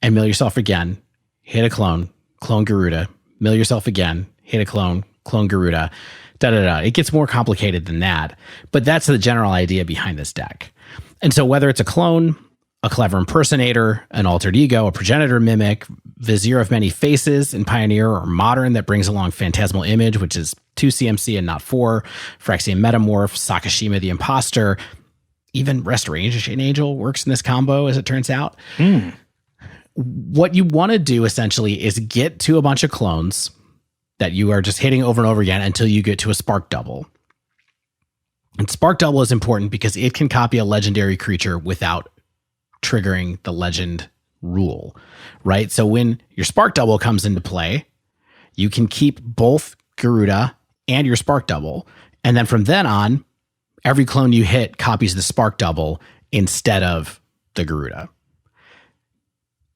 and mill yourself again, hit a clone Gyruda, mill yourself again, hit a clone Gyruda, da-da-da. It gets more complicated than that, but that's the general idea behind this deck. And so whether it's a clone, a clever impersonator, an altered ego, a progenitor mimic, Vizier of Many Faces in Pioneer or Modern that brings along Phantasmal Image, which is 2 CMC and not 4, Phyrexian Metamorph, Sakashima the Imposter, even Restoration Angel works in this combo, as it turns out. What you want to do essentially is get to a bunch of clones that you are just hitting over and over again until you get to a Spark Double. And Spark Double is important because it can copy a legendary creature without triggering the legend rule, right? So when your Spark Double comes into play, you can keep both Gyruda and your Spark Double. And then from then on, every clone you hit copies the Spark Double instead of the Gyruda.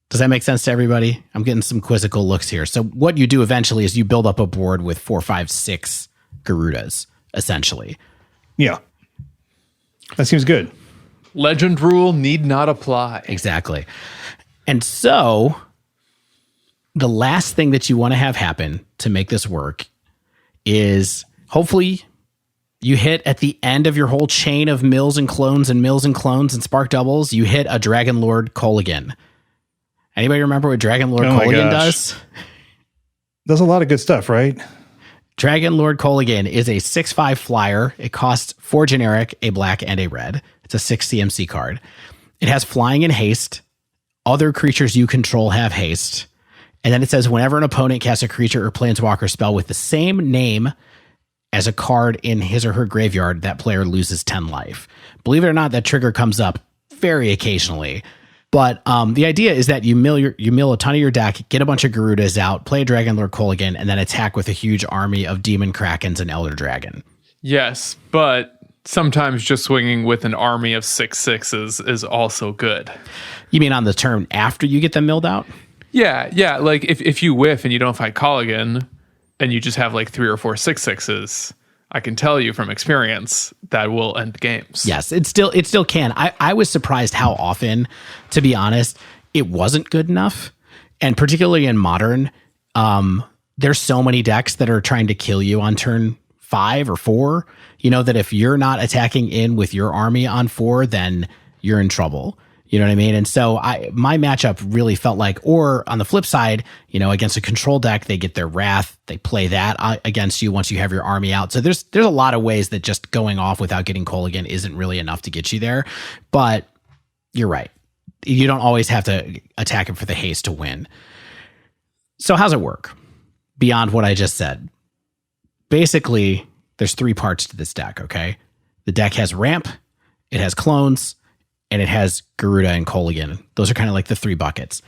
Does that make sense to everybody? I'm getting some quizzical looks here. So what you do eventually is you build up a board with 4, 5, 6 Gyrudas, essentially. Yeah. That seems good. Legend rule need not apply. Exactly. And so the last thing that you want to have happen to make this work is hopefully you hit at the end of your whole chain of mills and clones and Spark Doubles, you hit a Dragon Lord Kolaghan. Anybody remember what Dragon Lord Kolaghan does? Does a lot of good stuff, right? Dragon Lord Kolaghan is a 6/5 flyer. It costs 4 generic, a black, and a red. It's a 6 CMC card. It has flying and haste. Other creatures you control have haste. And then it says whenever an opponent casts a creature or planeswalker spell with the same name as a card in his or her graveyard, that player loses 10 life. Believe it or not, that trigger comes up very occasionally. But the idea is that you mill a ton of your deck, get a bunch of Gyrudas out, play a Dragon Lord Kolaghan, and then attack with a huge army of Demon Krakens and Elder Dragon. Yes, but sometimes just swinging with an army of 6/6s is also good. You mean on the turn after you get them milled out? Yeah. Like if you whiff and you don't fight Kolaghan and you just have like 3 or 4 6/6s, I can tell you from experience that will end games. Yes, it still can. I was surprised how often, to be honest, it wasn't good enough. And particularly in Modern, there's so many decks that are trying to kill you on turn 5 or 4. You know that if you're not attacking in with your army on 4, then you're in trouble. You know what I mean? And so my matchup really felt like, or on the flip side, you know, against a control deck, they get their Wrath, they play that against you once you have your army out. So there's a lot of ways that just going off without getting Kolaghan isn't really enough to get you there. But you're right. You don't always have to attack it for the haste to win. So how's it work? Beyond what I just said. Basically, there's 3 parts to this deck, okay? The deck has ramp, it has clones, and it has Gyruda and Kolaghan. Those are kind of like the 3 buckets.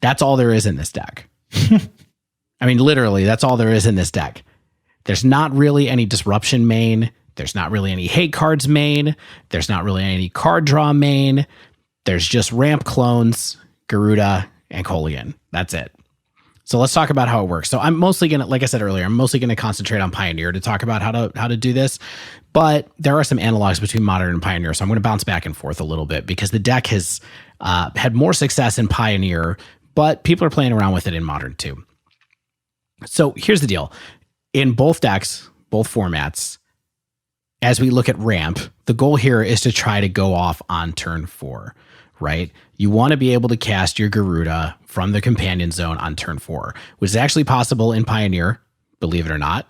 That's all there is in this deck. I mean, literally, that's all there is in this deck. There's not really any disruption main. There's not really any hate cards main. There's not really any card draw main. There's just ramp, clones, Gyruda, and Kolaghan. That's it. So let's talk about how it works. So I'm mostly going to, like I said earlier, I'm mostly going to concentrate on Pioneer to talk about how to do this. But there are some analogs between Modern and Pioneer. So I'm going to bounce back and forth a little bit because the deck has had more success in Pioneer, but people are playing around with it in Modern too. So here's the deal. In both decks, both formats, as we look at ramp, the goal here is to try to go off on turn 4, right? You want to be able to cast your Gyruda from the companion zone on turn 4, which is actually possible in Pioneer, believe it or not,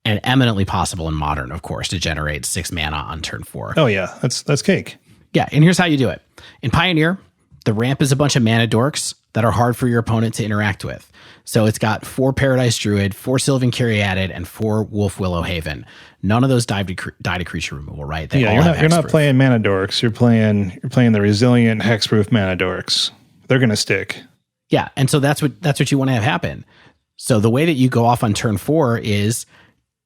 and eminently possible in Modern, of course, to generate 6 mana on turn 4. Oh yeah, that's cake. Yeah, and here's how you do it. In Pioneer, the ramp is a bunch of mana dorks that are hard for your opponent to interact with. So it's got 4 Paradise Druid, 4 Sylvan Caryatid, and 4 Wolf Willow Haven. None of those die to creature removal, right? They all you're not playing mana dorks. You're playing the resilient hexproof mana dorks. They're gonna stick. Yeah, and so that's what you want to have happen. So the way that you go off on turn 4 is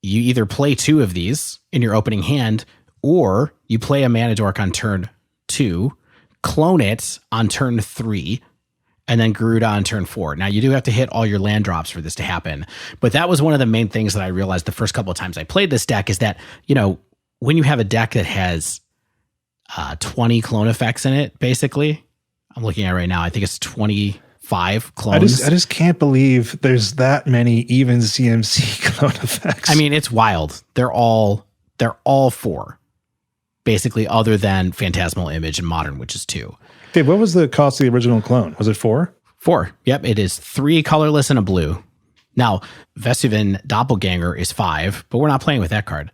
you either play 2 of these in your opening hand, or you play a mana dork on turn 2, clone it on turn 3, and then Gyruda on turn 4. Now, you do have to hit all your land drops for this to happen, but that was one of the main things that I realized the first couple of times I played this deck is that, you know, when you have a deck that has 20 clone effects in it, basically. I'm looking at it right now. I think it's 25 clones. I just can't believe there's that many even CMC clone effects. I mean, it's wild. They're all 4, basically, other than Phantasmal Image and Modern, which is 2. Dave, what was the cost of the original clone? Was it 4? 4. Yep, it is 3 colorless and a blue. Now, Vesuvian Doppelganger is 5, but we're not playing with that card.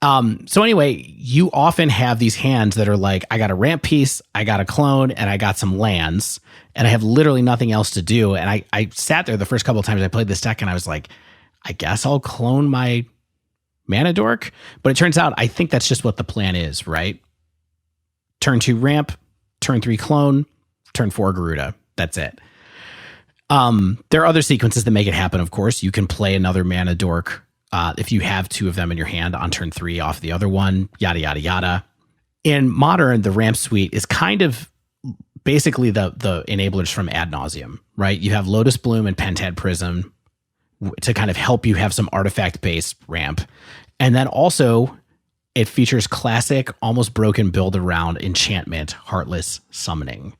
So anyway, you often have these hands that are like, I got a ramp piece, I got a clone, and I got some lands, and I have literally nothing else to do. And I sat there the first couple of times I played this deck, and I was like, I guess I'll clone my Mana Dork. But it turns out, I think that's just what the plan is, right? Turn 2 ramp, turn 3 clone, turn 4 Gyruda. That's it. There are other sequences that make it happen, of course. You can play another Mana Dork if you have 2 of them in your hand on turn 3 off the other one, yada, yada, yada. In Modern, the ramp suite is kind of basically the enablers from Ad Nauseam, right? You have Lotus Bloom and Pentad Prism to kind of help you have some artifact-based ramp. And then also, it features classic, almost broken build around enchantment, Heartless Summoning,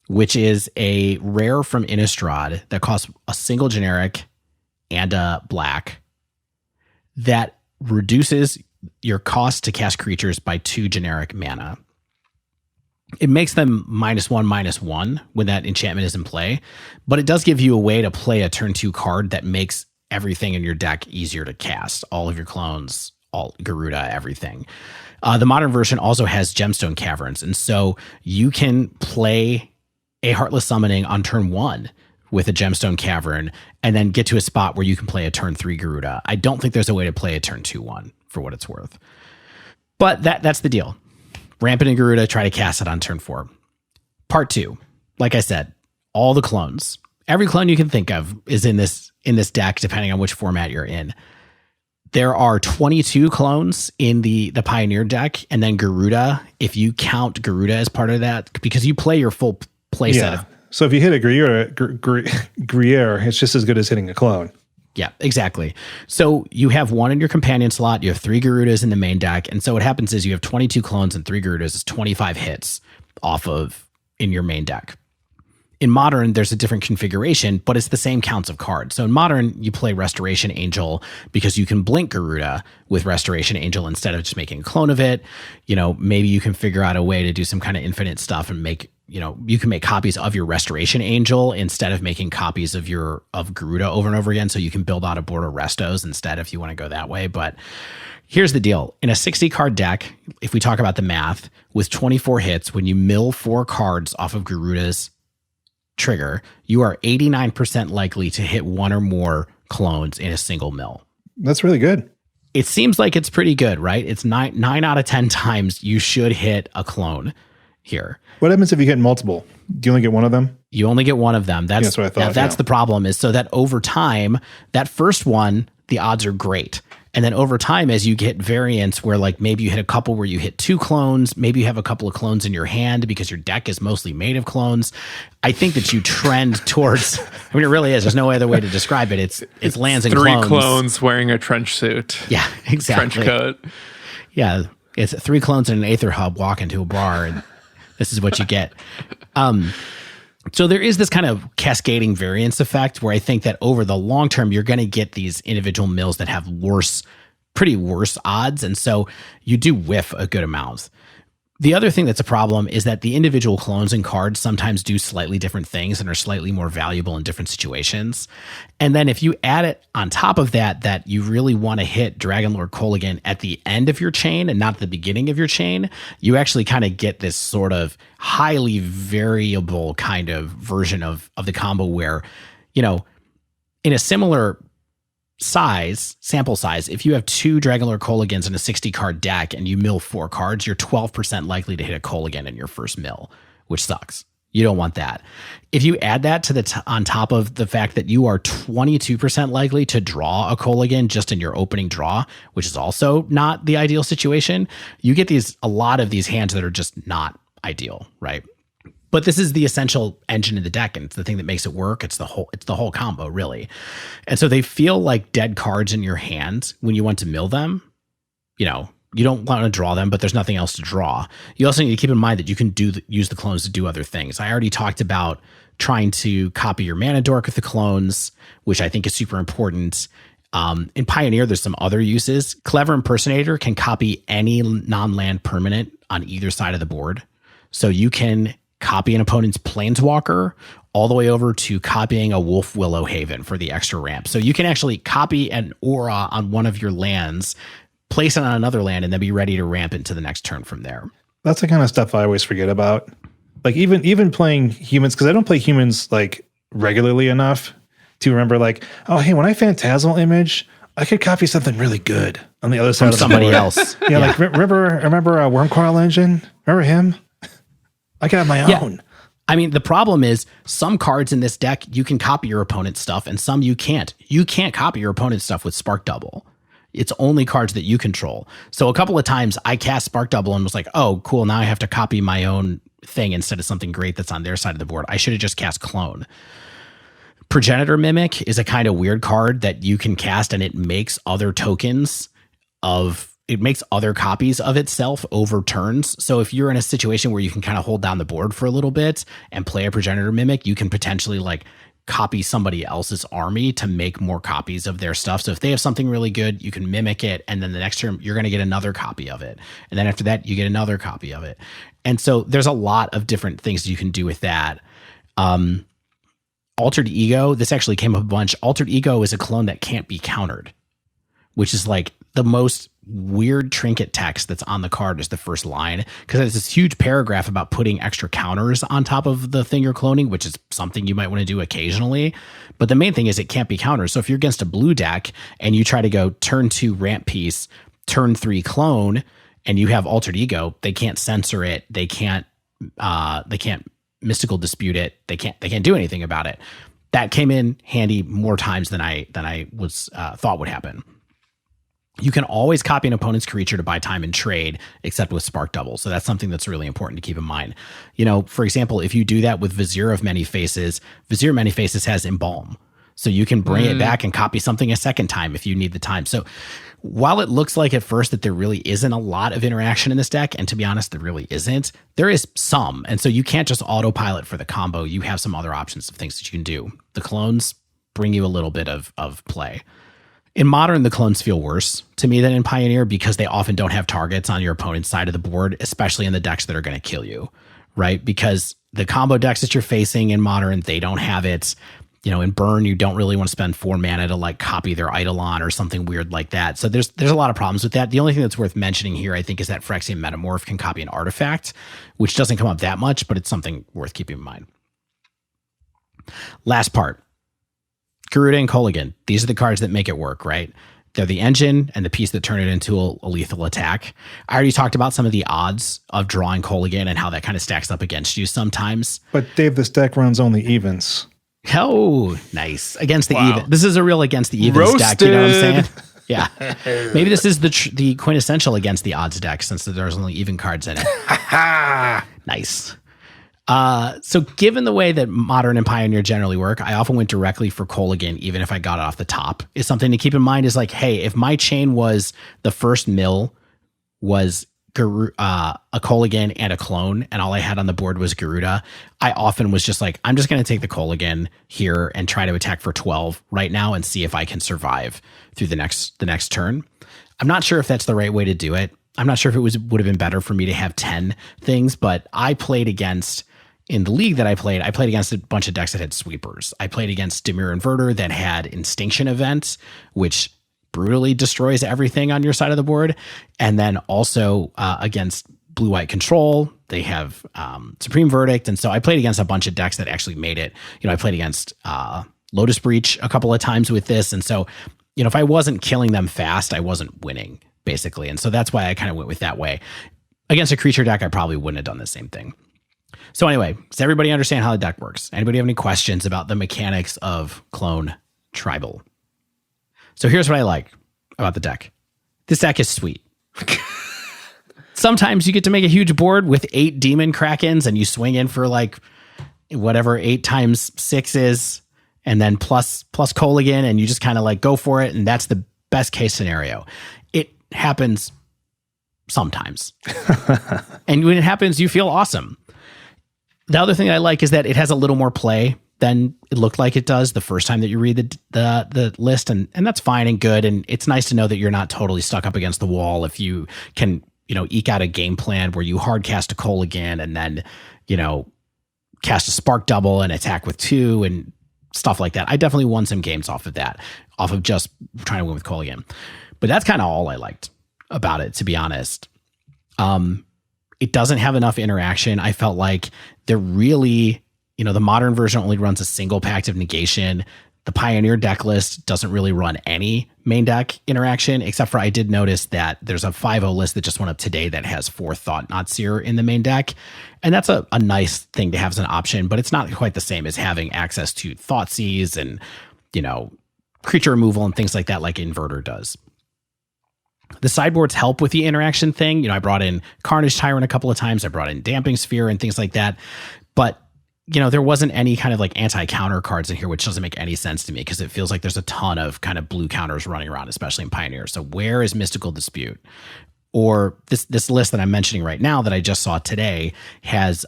which is a rare from Innistrad that costs a single generic and a black that reduces your cost to cast creatures by 2 generic mana. It makes them -1/-1 when that enchantment is in play, but it does give you a way to play a turn 2 card that makes everything in your deck easier to cast. All of your clones, all Gyruda, everything. The Modern version also has Gemstone Caverns, and so you can play a Heartless Summoning on turn 1 with a Gemstone Cavern, and then get to a spot where you can play a turn 3 Gyruda. I don't think there's a way to play a turn 2/1 for what it's worth. But that's the deal. Rampant and Gyruda, try to cast it on turn 4. Part 2. Like I said, all the clones. Every clone you can think of is in this deck, depending on which format you're in. There are 22 clones in the Pioneer deck, and then Gyruda, if you count Gyruda as part of that, because you play your full play set of. So if you hit a Gruyere, it's just as good as hitting a clone. Yeah, exactly. So you have 1 in your companion slot, you have 3 Gyrudas in the main deck, and so what happens is you have 22 clones and 3 Gyrudas. It's 25 hits off of in your main deck. In Modern, there's a different configuration, but it's the same counts of cards. So in Modern, you play Restoration Angel because you can blink Gyruda with Restoration Angel instead of just making a clone of it. You know, maybe you can figure out a way to do some kind of infinite stuff and make, you know, you can make copies of your Restoration Angel instead of making copies of Gyruda over and over again. So you can build out a board of Restos instead if you want to go that way. But here's the deal. In a 60 card deck, if we talk about the math, with 24 hits, when you mill 4 cards off of Gyruda's trigger, you are 89% likely to hit 1 or more clones in a single mill. That's really good. It seems like it's pretty good, right? It's 9 out of 10 times you should hit a clone here. What happens if you get multiple? Do you only get one of them? You only get one of them. That's what I thought. That's the problem, is so that over time, that first one, the odds are great. And then over time, as you get variants where like maybe you hit a couple where you hit 2 clones, maybe you have a couple of clones in your hand because your deck is mostly made of clones. I think that you trend towards, I mean, it really is. There's no other way to describe it. It's lands and 3 clones wearing a trench suit. Yeah, exactly. Trench coat. Yeah, it's 3 clones and an Aether Hub walk into a bar, and this is what you get. So there is this kind of cascading variance effect where I think that over the long term, you're going to get these individual mills that have pretty worse odds. And so you do whiff a good amount. The other thing that's a problem is that the individual clones and cards sometimes do slightly different things and are slightly more valuable in different situations. And then if you add it on top of that you really want to hit Dragonlord Kolaghan at the end of your chain and not the beginning of your chain, you actually kind of get this sort of highly variable kind of version of the combo where, you know, in a similar sample size, if you have 2 Dragonlord Kolaghans in a 60 card deck and you mill 4 cards, you're 12% likely to hit a Kolaghan in your first mill, which sucks. You don't want that. If you add that to on top of the fact that you are 22% likely to draw a Kolaghan just in your opening draw, which is also not the ideal situation, you get a lot of these hands that are just not ideal, right? But this is the essential engine of the deck, and it's the thing that makes it work. It's the whole combo, really. And so they feel like dead cards in your hand when you want to mill them. You know, You don't want to draw them, but there's nothing else to draw. You also need to keep in mind that you can use the clones to do other things. I already talked about trying to copy your mana dork with the clones, which I think is super important. In Pioneer, there's some other uses. Clever Impersonator can copy any non-land permanent on either side of the board. So you can copy an opponent's Planeswalker all the way over to copying a Wolf Willow Haven for the extra ramp. So you can actually copy an aura on one of your lands, place it on another land, and then be ready to ramp into the next turn from there. That's the kind of stuff I always forget about. Like even playing humans, because I don't play humans like regularly enough to remember like, oh, hey, when I Phantasmal Image, I could copy something really good on the other side of somebody board. else. Yeah, like remember Wormcoil Engine? Remember him? I can have my own. I mean, the problem is some cards in this deck, you can copy your opponent's stuff and some you can't. You can't copy your opponent's stuff with Spark Double. It's only cards that you control. So a couple of times I cast Spark Double and was like, oh, cool. Now I have to copy my own thing instead of something great that's on their side of the board. I should have just cast Clone. Progenitor Mimic is a kind of weird card that you can cast and it makes other copies of itself over turns. So if you're in a situation where you can kind of hold down the board for a little bit and play a Progenitor Mimic, you can potentially like copy somebody else's army to make more copies of their stuff. So if they have something really good, you can mimic it. And then the next turn, you're going to get another copy of it. And then after that, you get another copy of it. And so there's a lot of different things you can do with that. Altered Ego, this actually came up a bunch. Altered Ego is a clone that can't be countered, which is like the most weird trinket text that's on the card is the first line, because there's this huge paragraph about putting extra counters on top of the thing you're cloning, which is something you might want to do occasionally. But the main thing is it can't be countered. So if you're against a blue deck and you try to go turn 2 ramp piece, turn 3 clone, and you have Altered Ego, they can't censor it. They can't mystical dispute it. They can't do anything about it. That came in handy more times than I was thought would happen. You can always copy an opponent's creature to buy time and trade, except with Spark Double. So that's something that's really important to keep in mind. You know, for example, if you do that with Vizier of Many Faces, Vizier of Many Faces has Embalm. So you can bring it back and copy something a second time if you need the time. So while it looks like at first that there really isn't a lot of interaction in this deck, and to be honest, there really isn't, there is some. And so you can't just autopilot for the combo. You have some other options of things that you can do. The clones bring you a little bit of play. In Modern, the clones feel worse to me than in Pioneer because they often don't have targets on your opponent's side of the board, especially in the decks that are going to kill you, right? Because the combo decks that you're facing in Modern, they don't have it. You know, in Burn, you don't really want to spend 4 mana to like copy their Eidolon or something weird like that. So there's a lot of problems with that. The only thing that's worth mentioning here, I think, is that Phyrexian Metamorph can copy an artifact, which doesn't come up that much, but it's something worth keeping in mind. Last part. Gyruda and Kolaghan. These are the cards that make it work, right? They're the engine and the piece that turn it into a lethal attack. I already talked about some of the odds of drawing Kolaghan and how that kind of stacks up against you sometimes. But Dave, this deck runs only evens. Oh, nice. Against the even. This is a real against the evens deck, you know what I'm saying? Yeah. Maybe this is the quintessential against the odds deck since there's only even cards in it. Nice. So given the way that Modern and Pioneer generally work, I often went directly for Kolaghan, even if I got it off the top. Is something to keep in mind is like, hey, if my chain was the first mill was a Kolaghan and a clone, and all I had on the board was Gyruda, I often was just like, I'm just going to take the Kolaghan here and try to attack for 12 right now and see if I can survive through the next turn. I'm not sure if that's the right way to do it. I'm not sure if it would have been better for me to have 10 things, but I played against, in the league that I played against a bunch of decks that had sweepers. I played against Dimir Inverter that had Instinction events, which brutally destroys everything on your side of the board. And then also against Blue-White Control, they have Supreme Verdict. And so I played against a bunch of decks that actually made it. You know, I played against Lotus Breach a couple of times with this. And so, you know, if I wasn't killing them fast, I wasn't winning, basically. And so that's why I kind of went with that way. Against a creature deck, I probably wouldn't have done the same thing. So anyway, does everybody understand how the deck works? Anybody have any questions about the mechanics of Clone Tribal? So here's what I like about the deck. This deck is sweet. Sometimes you get to make a huge board with 8 Demon Krakens and you swing in for like whatever 8 times 6 is, and then plus Kolaghan, and you just kind of like go for it, and that's the best case scenario. It happens sometimes. And when it happens, you feel awesome. The other thing I like is that it has a little more play than it looked like it does the first time that you read the list. And that's fine and good. And it's nice to know that you're not totally stuck up against the wall if you can, eke out a game plan where you hard cast a Colligan and then, cast a spark double and attack with 2 and stuff like that. I definitely won some games off of that, off of just trying to win with Colligan. But that's kind of all I liked about it, to be honest. It doesn't have enough interaction. I felt like they're really, the modern version only runs a single pact of negation. The Pioneer deck list doesn't really run any main deck interaction, except for I did notice that there's a 5-0 list that just went up today that has 4 Thought Knot Seer in the main deck. And that's a nice thing to have as an option, but it's not quite the same as having access to Thoughtseize and, creature removal and things like that, like Inverter does. The sideboards help with the interaction thing. I brought in Carnage Tyrant a couple of times. I brought in Damping Sphere and things like that. But there wasn't any kind of like anti-counter cards in here, which doesn't make any sense to me because it feels like there's a ton of kind of blue counters running around, especially in Pioneer. So where is Mystical Dispute? Or this list that I'm mentioning right now that I just saw today has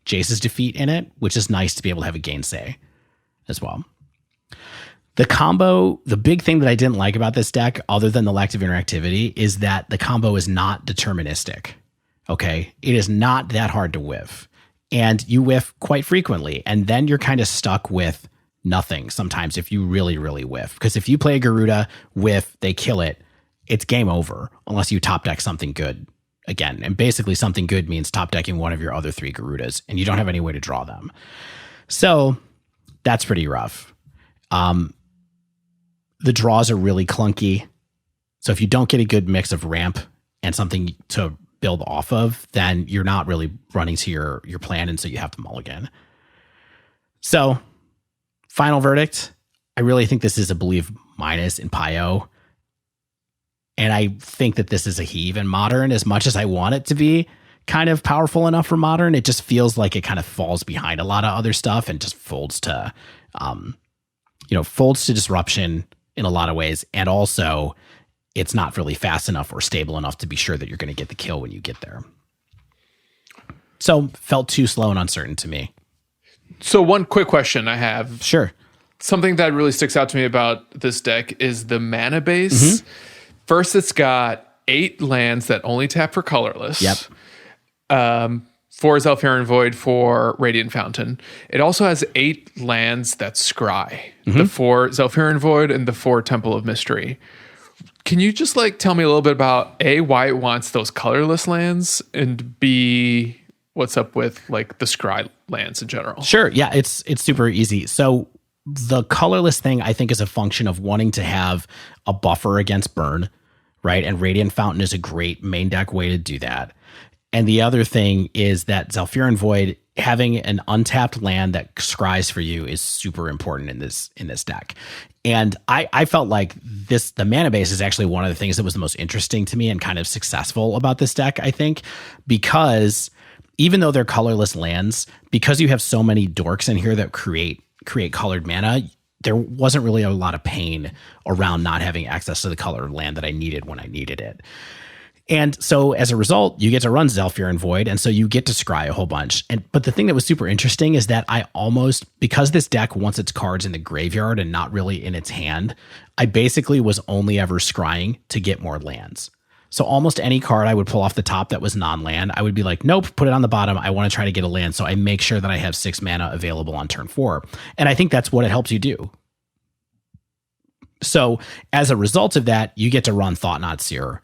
Jace's Defeat in it, which is nice to be able to have a gainsay as well. The combo, the big thing that I didn't like about this deck, other than the lack of interactivity, is that the combo is not deterministic. Okay? It is not that hard to whiff. And you whiff quite frequently. And then you're kind of stuck with nothing sometimes if you really, really whiff. Because if you play a Gyruda, whiff, they kill it, it's game over unless you top deck something good again. And basically something good means top decking one of your other 3 Gyrudas, and you don't have any way to draw them. So that's pretty rough. The draws are really clunky. So if you don't get a good mix of ramp and something to build off of, then you're not really running to your plan, and so you have to mulligan. So, final verdict, I really think this is a believe minus in Pio. And I think that this is a Heave in Modern as much as I want it to be kind of powerful enough for Modern. It just feels like it kind of falls behind a lot of other stuff and just folds to disruption in a lot of ways. And also it's not really fast enough or stable enough to be sure that you're going to get the kill when you get there. So felt too slow and uncertain to me. So one quick question I have. Sure. Something that really sticks out to me about this deck is the mana base. Mm-hmm. First, it's got 8 lands that only tap for colorless. Yep. 4 Zhalfirin Void, 4 Radiant Fountain. It also has 8 lands that scry. Mm-hmm. The 4 Zhalfirin Void and the 4 Temple of Mystery. Can you just tell me a little bit about A, why it wants those colorless lands, and B, what's up with the scry lands in general? Sure. Yeah, it's super easy. So the colorless thing, I think, is a function of wanting to have a buffer against burn, right? And Radiant Fountain is a great main deck way to do that. And the other thing is that Zhalfirin Void, having an untapped land that scries for you, is super important in this deck. And I felt like the mana base is actually one of the things that was the most interesting to me and kind of successful about this deck, I think, because even though they're colorless lands, because you have so many dorks in here that create colored mana, there wasn't really a lot of pain around not having access to the colored land that I needed when I needed it. And so as a result, you get to run Zhalfirin Void, and so you get to scry a whole bunch. But the thing that was super interesting is that I almost, because this deck wants its cards in the graveyard and not really in its hand, I basically was only ever scrying to get more lands. So almost any card I would pull off the top that was non-land, I would be like, nope, put it on the bottom. I want to try to get a land, so I make sure that I have 6 mana available on turn 4. And I think that's what it helps you do. So as a result of that, you get to run Thought Knot Seer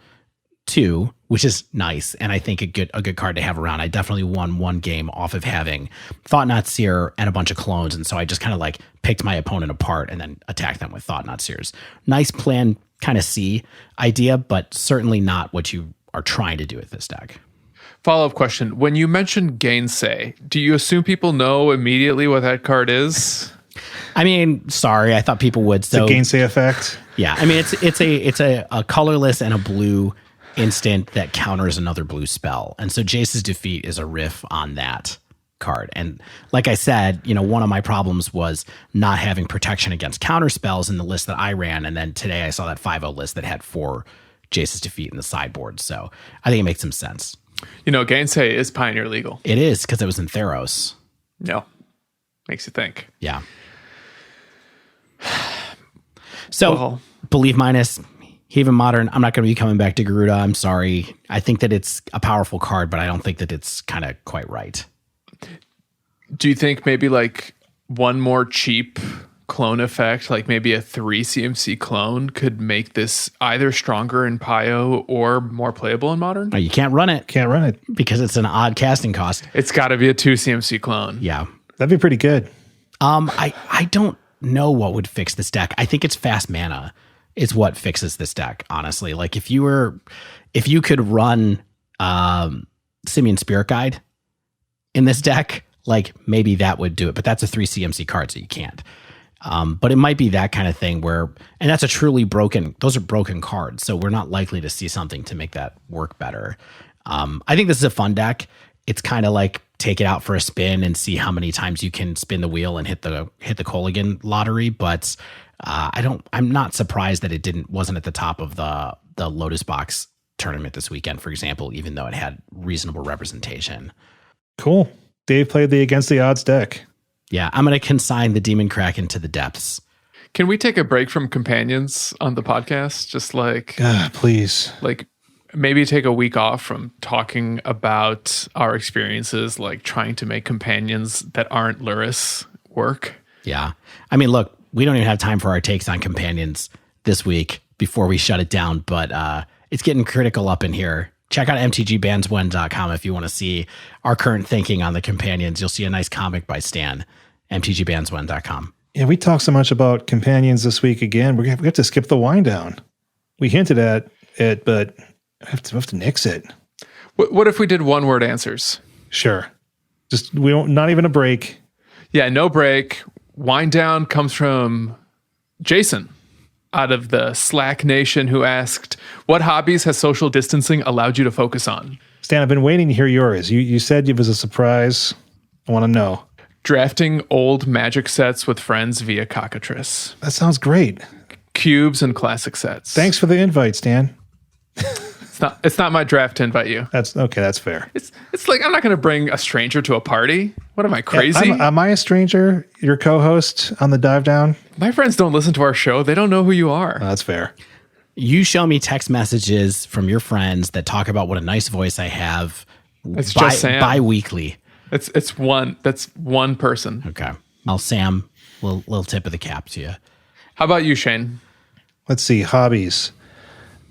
2, which is nice, and I think a good card to have around. I definitely won one game off of having Thought Knot Seer and a bunch of clones, and so I just kind of picked my opponent apart and then attacked them with Thought Knot Seers. Nice plan, kind of C idea, but certainly not what you are trying to do with this deck. Follow-up question. When you mentioned Gainsay, do you assume people know immediately what that card is? I mean, sorry, I thought people would. So the Gainsay effect. Yeah, I mean it's a colorless and a blue instant that counters another blue spell, and so Jace's Defeat is a riff on that card. And like I said, one of my problems was not having protection against counter spells in the list that I ran, and then today I saw that 5-0 list that had 4 Jace's defeat in the sideboard. So I think it makes some sense. Gainsay is Pioneer legal. It is, because it was in Theros. No. Makes you think. Yeah. So, Belief minus, Heave and Modern, I'm not going to be coming back to Gyruda. I'm sorry. I think that it's a powerful card, but I don't think that it's kind of quite right. Do you think maybe like one more cheap clone effect, like maybe a 3 CMC clone, could make this either stronger in Pio or more playable in Modern? No, you can't run it. Can't run it. Because it's an odd casting cost. It's got to be a 2 CMC clone. Yeah. That'd be pretty good. I don't know what would fix this deck. I think it's fast mana is what fixes this deck, honestly. Like if you could run Simian Spirit Guide in this deck, like maybe that would do it. But that's a 3 CMC card, so you can't. But it might be that kind of thing where, and that's those are broken cards, so we're not likely to see something to make that work better. I think this is a fun deck. It's kind of like take it out for a spin and see how many times you can spin the wheel and hit the Colligan lottery. But I'm not surprised that it wasn't at the top of the Lotus box tournament this weekend, for example, even though it had reasonable representation. Cool. Dave played the against the odds deck. Yeah, I'm going to consign the Demon Kraken to the depths. Can we take a break from companions on the podcast? Just like, please. Like maybe take a week off from talking about our experiences, like trying to make companions that aren't Lurrus work. Yeah. I mean, look, we don't even have time for our takes on companions this week before we shut it down, but it's getting critical up in here. Check out mtgbandswen.com if you want to see our current thinking on the companions. You'll see a nice comic by Stan, mtgbandswen.com. Yeah, we talked so much about companions this week again. We have to skip the wind down. We hinted at it, but we have to nix it. What if we did one word answers? Sure. Just not even a break. Yeah, no break. Wind down comes from Jason out of the Slack Nation, who asked, what hobbies has social distancing allowed you to focus on? Stan, I've been waiting to hear yours. You said it was a surprise. I want to know. Drafting old Magic sets with friends via Cockatrice. That sounds great. Cubes and classic sets. Thanks for the invite, Stan. It's not my draft to invite you. That's okay. That's fair. It's like, I'm not going to bring a stranger to a party. What am I, crazy? Yeah, am I a stranger? Your co-host on the Dive Down? My friends don't listen to our show. They don't know who you are. That's fair. You show me text messages from your friends that talk about what a nice voice I have. It's just Sam. Bi-weekly. That's one person. Okay. Well, Sam, little tip of the cap to you. How about you, Shane? Let's see. Hobbies.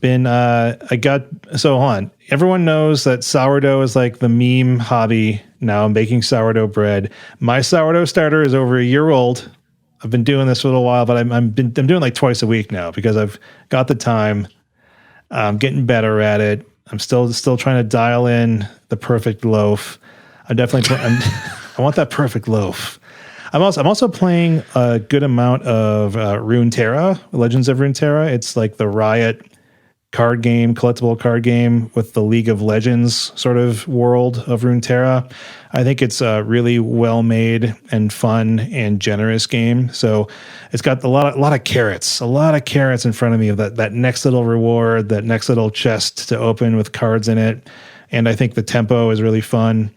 Hold on. Everyone knows that sourdough is like the meme hobby now. I'm baking sourdough bread. My sourdough starter is over a year old. I've been doing this for a little while, but I'm doing like twice a week now because I've got the time. I'm getting better at it. I'm still trying to dial in the perfect loaf. I want that perfect loaf. I'm also playing a good amount of Runeterra, Legends of Runeterra. It's like the Riot card game, collectible card game with the League of Legends sort of world of Runeterra. I think it's a really well made and fun and generous game. So it's got a lot of carrots in front of me of that next little reward, that next little chest to open with cards in it. And I think the tempo is really fun.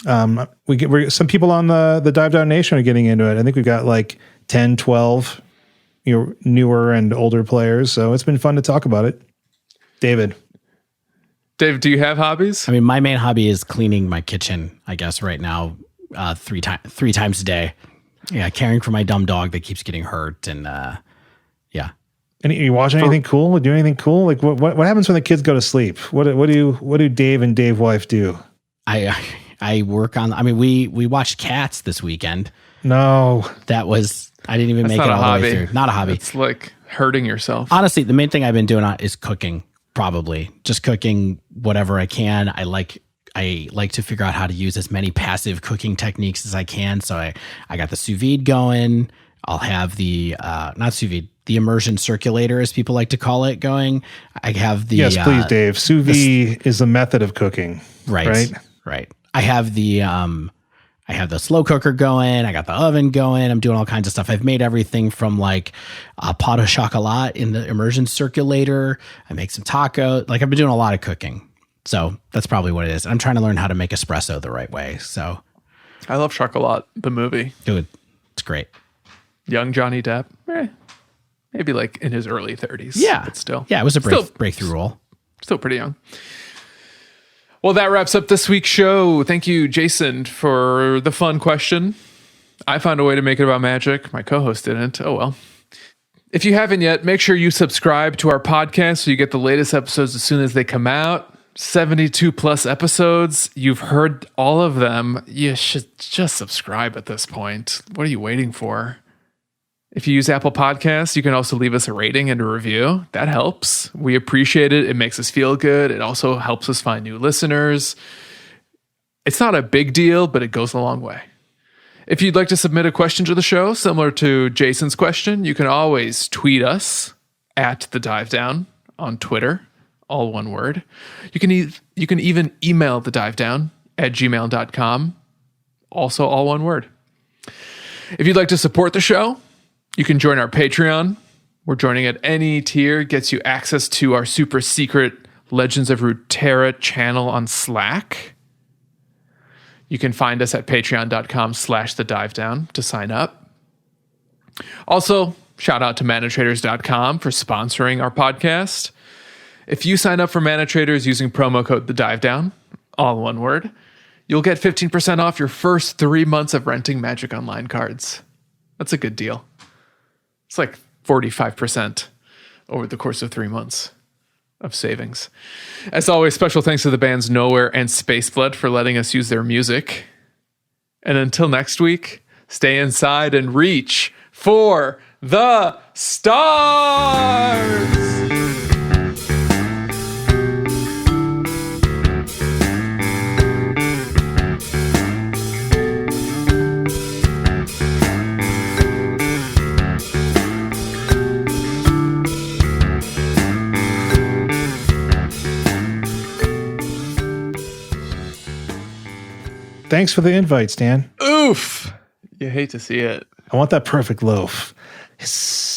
We're some people on the Dive Down Nation are getting into it. I think we've got like 10, 12 newer and older players. So it's been fun to talk about it. Dave, do you have hobbies? I mean, my main hobby is cleaning my kitchen, I guess, right now, 3 times a day. Yeah, caring for my dumb dog that keeps getting hurt. And yeah. And you watching anything cool? Do anything cool? Like what happens when the kids go to sleep? What do Dave and Dave wife do? I work on, I mean, we watched Cats this weekend. No. I didn't even make it all the way through. Not a hobby. It's like hurting yourself. Honestly, the main thing I've been doing is cooking, probably. Just cooking whatever I can. I like to figure out how to use as many passive cooking techniques as I can. So I got the sous vide going. I'll have the, not sous vide, the immersion circulator, as people like to call it, going. I have the... Yes, please, Dave. Sous vide is a method of cooking. Right. I have the I have the slow cooker going. I got the oven going. I'm doing all kinds of stuff. I've made everything from like a pot of chocolat in the immersion circulator. I make some taco. Like I've been doing a lot of cooking. So that's probably what it is. I'm trying to learn how to make espresso the right way. So I love Chocolat, the movie. dude, it's great. Young Johnny Depp. Maybe like in his early 30s. Yeah. But still. Yeah, it was a breakthrough role. Still pretty young. Well, that wraps up this week's show. Thank you, Jason, for the fun question. I found a way to make it about magic. My co-host didn't. Oh, well. If you haven't yet, make sure you subscribe to our podcast so you get the latest episodes as soon as they come out. 72 plus episodes. You've heard all of them. You should just subscribe at this point. What are you waiting for? If you use Apple Podcasts, you can also leave us a rating and a review. That helps. We appreciate it. It makes us feel good. It also helps us find new listeners. It's not a big deal, but it goes a long way. If you'd like to submit a question to the show, similar to Jason's question, you can always tweet us at The Dive Down on Twitter, all one word. You can even email The Dive Down at gmail.com, also all one word. If you'd like to support the show, you can join our Patreon. We're joining at any tier, gets you access to our super secret Legends of Runeterra channel on Slack. You can find us at patreon.com/thedivedown to sign up. Also, shout out to manatraders.com for sponsoring our podcast. If you sign up for ManaTraders using promo code TheDiveDown, all one word, you'll get 15% off your first 3 months of renting Magic Online cards. That's a good deal. It's like 45% over the course of 3 months of savings. As always, special thanks to the bands Nowhere and Spaceblood for letting us use their music. And until next week, stay inside and reach for the stars! Thanks for the invite, Stan. Oof! You hate to see it. I want that perfect loaf. Yes.